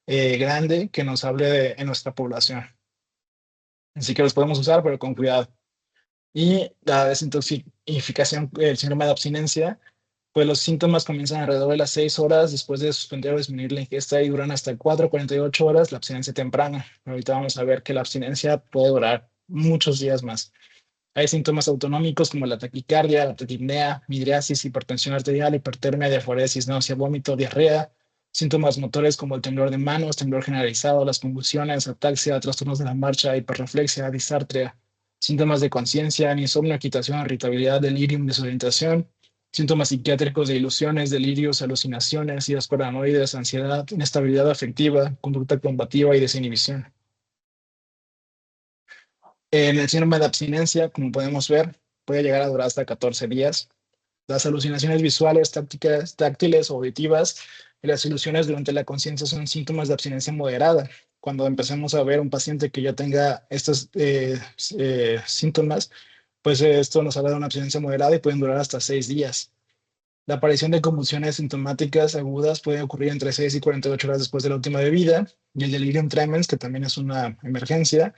grande que nos hable en nuestra población. Así que los podemos usar, pero con cuidado. Y la desintoxicación, el síndrome de abstinencia, pues los síntomas comienzan alrededor de las 6 horas después de suspender o disminuir la ingesta y duran hasta 4 a 48 horas la abstinencia temprana. Ahorita vamos a ver que la abstinencia puede durar muchos días más. Hay síntomas autonómicos como la taquicardia, la taquipnea, midriasis, hipertensión arterial, hipertermia, diaforesis, náusea, vómito, diarrea. Síntomas motores como el temblor de manos, temblor generalizado, las convulsiones, ataxia, trastornos de la marcha, hiperreflexia, disartria. Síntomas de conciencia, insomnio, agitación, irritabilidad, delirium, desorientación. Síntomas psiquiátricos de ilusiones, delirios, alucinaciones, ideas paranoides, ansiedad, inestabilidad afectiva, conducta combativa y desinhibición. En el síndrome de abstinencia, como podemos ver, puede llegar a durar hasta 14 días. Las alucinaciones visuales, táctiles o auditivas y las ilusiones durante la conciencia son síntomas de abstinencia moderada. Cuando empecemos a ver un paciente que ya tenga estos síntomas, pues esto nos habla de una abstinencia moderada y pueden durar hasta 6 días. La aparición de convulsiones sintomáticas agudas puede ocurrir entre 6 y 48 horas después de la última bebida, y el delirium tremens, que también es una emergencia,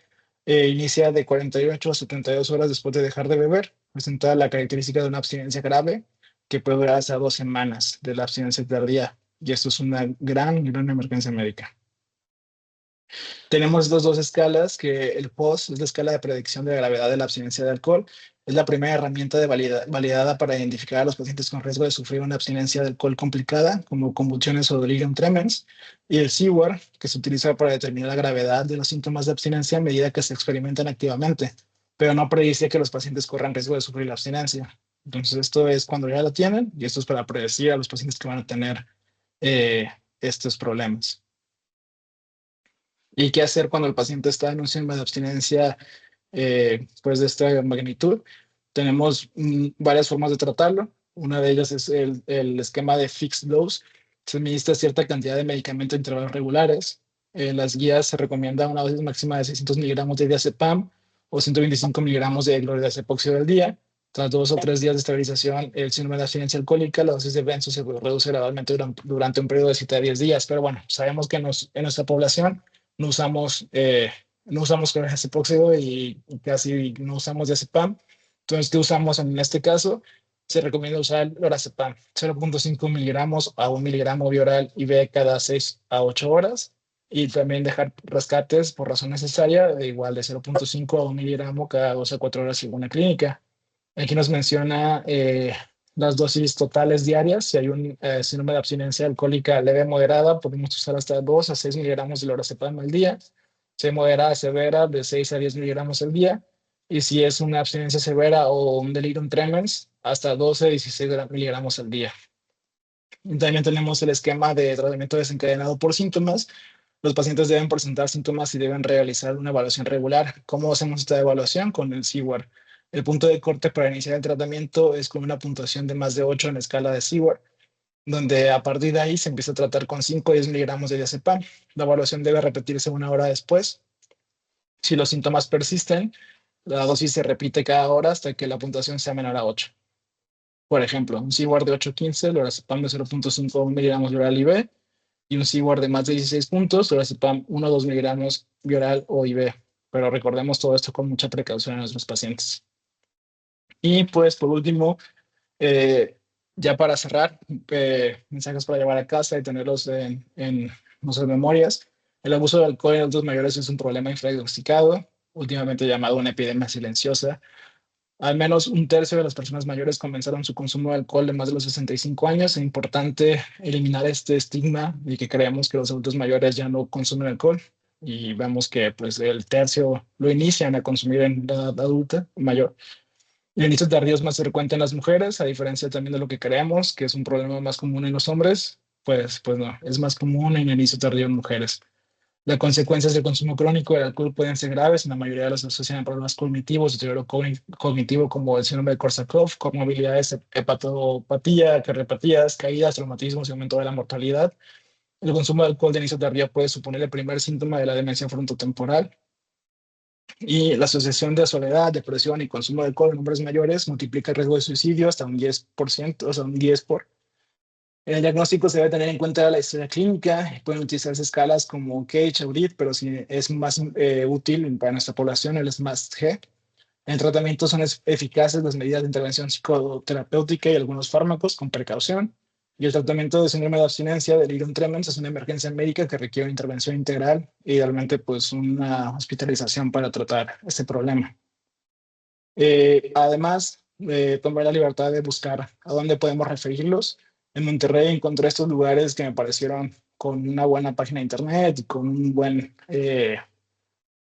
inicia de 48 a 72 horas después de dejar de beber. Presenta la característica de una abstinencia grave que puede durar hasta 2 semanas de la abstinencia tardía, y esto es una gran emergencia médica. Tenemos estas dos escalas, que el POS es la escala de predicción de la gravedad de la abstinencia de alcohol. Es la primera herramienta validada para identificar a los pacientes con riesgo de sufrir una abstinencia de alcohol complicada, como convulsiones o delirium tremens. Y el CWAR, que se utiliza para determinar la gravedad de los síntomas de abstinencia a medida que se experimentan activamente, pero no predice que los pacientes corran riesgo de sufrir la abstinencia. Entonces, esto es cuando ya lo tienen, y esto es para predecir a los pacientes que van a tener eh, estos problemas. ¿Y qué hacer cuando el paciente está en un síndrome de abstinencia pues de esta magnitud? Tenemos varias formas de tratarlo. Una de ellas es el esquema de fixed dose. Se administra cierta cantidad de medicamento en intervalos regulares. En las guías se recomienda una dosis máxima de 600 miligramos de diazepam o 125 miligramos de clordiazepóxido al día. Tras 2 o 3 días de estabilización, el síndrome de abstinencia alcohólica, la dosis de benzo se reduce gradualmente durante un periodo de 7 a 10 días. Pero bueno, sabemos que en nuestra población no usamos, no usamos clorhexidroxipóxido y casi no usamos diazepam. Entonces, ¿qué usamos en este caso? Se recomienda usar el lorazepam, 0.5 miligramos a 1 miligramo bioral IV cada 6 a 8 horas. Y también dejar rescates por razón necesaria, de igual de 0.5 a 1 miligramo cada 2 a 4 horas según la clínica. Aquí nos menciona las dosis totales diarias. Si hay un síndrome de abstinencia alcohólica leve moderada, podemos usar hasta 2 a 6 miligramos de lorazepam al día. Si es moderada severa, de 6 a 10 miligramos al día. Y si es una abstinencia severa o un delirium tremens, hasta 12 a 16 miligramos al día. Y también tenemos el esquema de tratamiento desencadenado por síntomas. Los pacientes deben presentar síntomas y deben realizar una evaluación regular. ¿Cómo hacemos esta evaluación? Con el CWAR. El punto de corte para iniciar el tratamiento es con una puntuación de más de 8 en la escala de CWAR, donde a partir de ahí se empieza a tratar con 5 o 10 miligramos de diazepam. La evaluación debe repetirse 1 hora después. Si los síntomas persisten, la dosis se repite cada hora hasta que la puntuación sea menor a 8. Por ejemplo, un CWAR de 8.15, lorazepam de 0.5 miligramos de oral IV, y un CWAR de más de 16 puntos, lorazepam 1 o 2 miligramos bioral o IV. Pero recordemos todo esto con mucha precaución en nuestros pacientes. Y pues por último, ya para cerrar, mensajes para llevar a casa y tenerlos en nuestras memorias. El abuso de alcohol en adultos mayores es un problema infradiagnosticado, últimamente llamado una epidemia silenciosa. Al menos un tercio de las personas mayores comenzaron su consumo de alcohol de más de los 65 años. Es importante eliminar este estigma de que creemos que los adultos mayores ya no consumen alcohol, y vemos que pues el tercio lo inician a consumir en la edad adulta mayor. El inicio tardío es más frecuente en las mujeres, a diferencia también de lo que creemos, que es un problema más común en los hombres. Pues no, es más común en el inicio tardío en mujeres. Las consecuencias del consumo crónico del alcohol pueden ser graves. En la mayoría de los asocian a problemas cognitivos, deterioro cognitivo como el síndrome de Korsakoff, comorbilidades, hepatopatía, cardiopatías, caídas, traumatismos y aumento de la mortalidad. El consumo de alcohol de inicio tardío puede suponer el primer síntoma de la demencia frontotemporal. Y la asociación de soledad, depresión y consumo de alcohol en hombres mayores multiplica el riesgo de suicidio hasta un 10%, o sea, un 10 por. En el diagnóstico se debe tener en cuenta la historia clínica. Pueden utilizarse escalas como Cage, Audit, pero si es más útil para nuestra población, el SMART-G. En el tratamiento son eficaces las medidas de intervención psicoterapéutica y algunos fármacos con precaución. Y el tratamiento de síndrome de abstinencia, delirium tremens, es una emergencia médica que requiere una intervención integral e idealmente pues una hospitalización para tratar este problema. Además, tomé la libertad de buscar a dónde podemos referirlos. En Monterrey encontré estos lugares que me parecieron con una buena página de internet y con un buen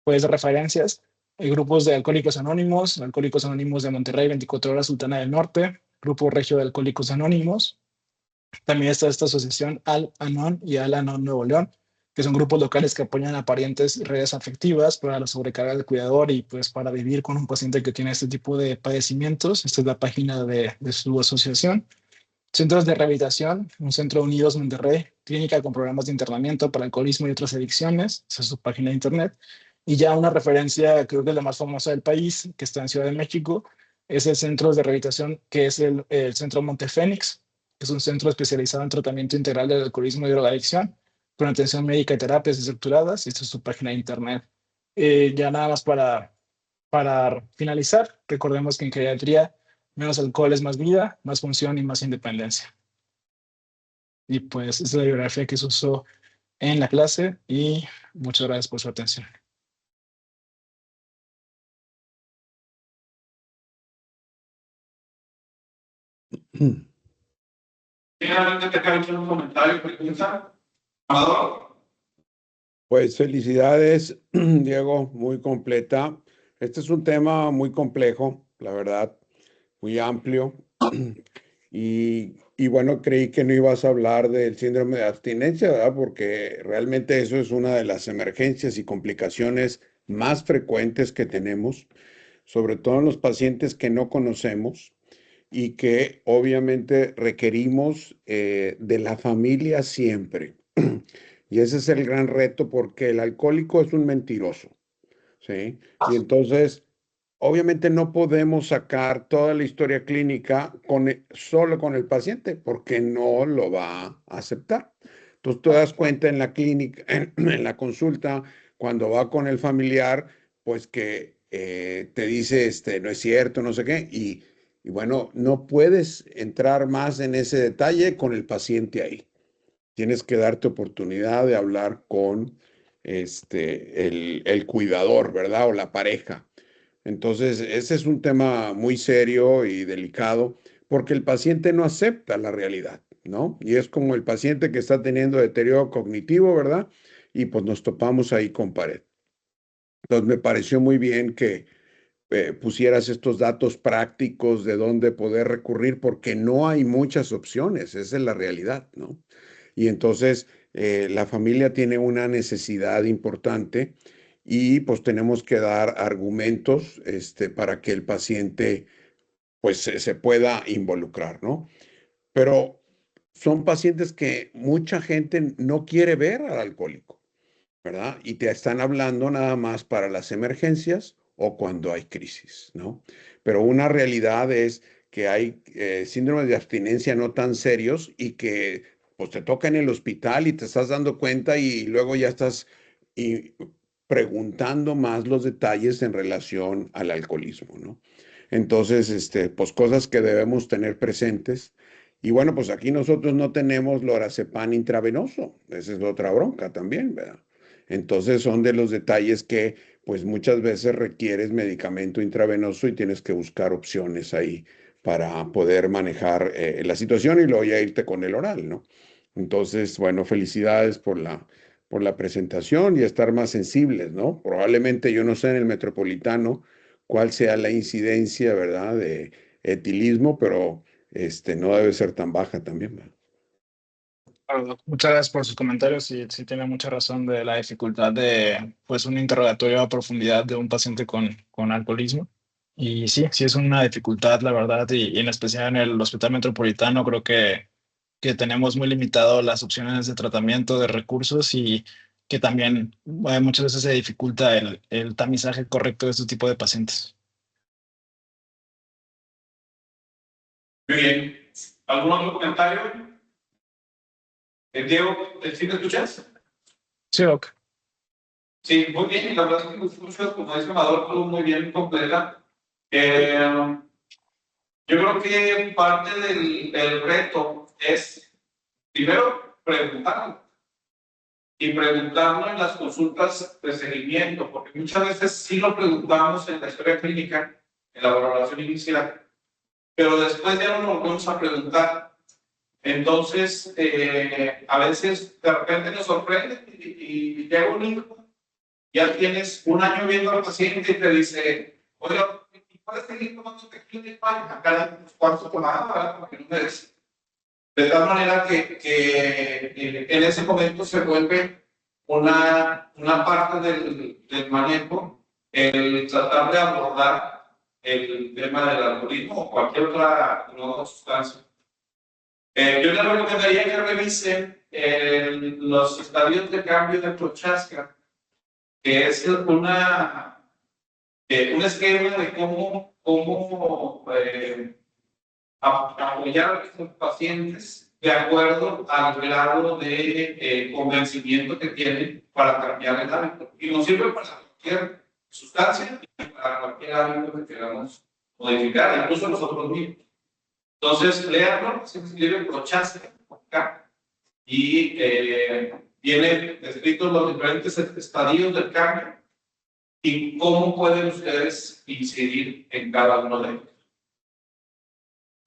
pues referencias. Grupos de Alcohólicos Anónimos de Monterrey, 24 Horas Sultana del Norte, Grupo Regio de Alcohólicos Anónimos. También está esta asociación Al-Anon y Al-Anon Nuevo León, que son grupos locales que apoyan a parientes y redes afectivas para la sobrecarga del cuidador y pues para vivir con un paciente que tiene este tipo de padecimientos. Esta es la página de su asociación. Centros de rehabilitación, un centro Unidos Monterrey, clínica con programas de internamiento para alcoholismo y otras adicciones, esa es su página de internet. Y ya una referencia, creo que es la más famosa del país, que está en Ciudad de México, es el centro de rehabilitación, que es el Centro Montefénix, que es un centro especializado en tratamiento integral del alcoholismo y drogadicción, con atención médica y terapias estructuradas, y esta es su página de internet. Ya nada más para finalizar, recordemos que en geriatría menos alcohol es más vida, más función y más independencia. Y pues esa es la bibliografía que se usó en la clase y muchas gracias por su atención. ¿Tiene alguien que tenga algún comentario, pregunta? Amador. Pues felicidades, Diego, muy completa. Este es un tema muy complejo, la verdad, muy amplio. Y bueno, creí que no ibas a hablar del síndrome de abstinencia, ¿verdad? Porque realmente eso es una de las emergencias y complicaciones más frecuentes que tenemos, sobre todo en los pacientes que no conocemos y que obviamente requerimos de la familia siempre. Y ese es el gran reto porque el alcohólico es un mentiroso, ¿sí? Y entonces, obviamente no podemos sacar toda la historia clínica solo con el paciente porque no lo va a aceptar. Entonces, te das cuenta en la clínica, en la consulta, cuando va con el familiar, pues que te dice, no es cierto, no sé qué, y bueno, no puedes entrar más en ese detalle con el paciente ahí. Tienes que darte oportunidad de hablar con el cuidador, ¿verdad? O la pareja. Entonces, ese es un tema muy serio y delicado porque el paciente no acepta la realidad, ¿no? Y es como el paciente que está teniendo deterioro cognitivo, ¿verdad? Y pues nos topamos ahí con pared. Entonces, me pareció muy bien que pusieras estos datos prácticos de dónde poder recurrir porque no hay muchas opciones, esa es la realidad, ¿no? Y entonces la familia tiene una necesidad importante y pues tenemos que dar argumentos para que el paciente pues se pueda involucrar, ¿no? Pero son pacientes que mucha gente no quiere ver al alcohólico, ¿verdad? Y te están hablando nada más para las emergencias o cuando hay crisis, ¿no? Pero una realidad es que hay síndromes de abstinencia no tan serios y que pues te toca en el hospital y te estás dando cuenta y luego ya estás y, preguntando más los detalles en relación al alcoholismo, ¿no? Entonces, pues cosas que debemos tener presentes. Y bueno, pues aquí nosotros no tenemos lorazepam intravenoso. Esa es otra bronca también, ¿verdad? Entonces son de los detalles que pues muchas veces requieres medicamento intravenoso y tienes que buscar opciones ahí para poder manejar la situación y luego ya irte con el oral, ¿no? Entonces, bueno, felicidades por la presentación y estar más sensibles, ¿no? Probablemente yo no sé en el metropolitano cuál sea la incidencia, ¿verdad? De etilismo, pero no debe ser tan baja también, ¿verdad? Claro, Doc. Muchas gracias por sus comentarios y sí tiene mucha razón de la dificultad de pues un interrogatorio a profundidad de un paciente con alcoholismo. Y sí, sí es una dificultad, la verdad, y en especial en el Hospital Metropolitano creo que tenemos muy limitado las opciones de tratamiento, de recursos y que también muchas veces se dificulta el tamizaje correcto de este tipo de pacientes. Muy bien. ¿Algún otro comentario? Diego, ¿sí me escuchas? Sí, Doc. Sí, muy bien. La verdad es que me escuchas, como dice Amador, estuvo muy bien completa. Yo creo que parte del reto es, primero, preguntarlo. Y preguntarlo en las consultas de seguimiento, porque muchas veces sí lo preguntamos en la historia clínica, en la valoración inicial, pero después ya no lo volvemos a preguntar. Entonces, a veces de repente nos sorprende y llega un hijo, ya tienes un año viendo al paciente y te dice, oiga, ¿puedes seguir tomando tequila y pan? Acá en los cuartos tomados, ¿verdad? Porque no me des. De tal manera que en ese momento se vuelve una parte del manejo el tratar de abordar el tema del algoritmo o cualquier otra nueva sustancia. Yo les recomendaría que revisen los estadios de cambio de Prochaska, que es un esquema de cómo apoyar a estos pacientes de acuerdo al grado de convencimiento que tienen para cambiar el hábito. Y nos sirve para cualquier sustancia y para cualquier hábito que queramos modificar, incluso nosotros mismos. Entonces, léanlo, se escribe Prochaska, y vienen descritos los diferentes estadios del cambio y cómo pueden ustedes incidir en cada uno de ellos.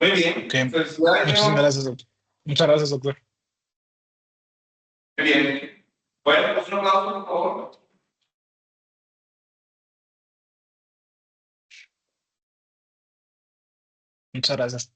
Muy bien. Ok. Felicidades, Muchísimas Diego. gracias, doctor. Muchas gracias, doctor. Muy bien. Bueno, pues un aplauso, por favor. Muchas gracias.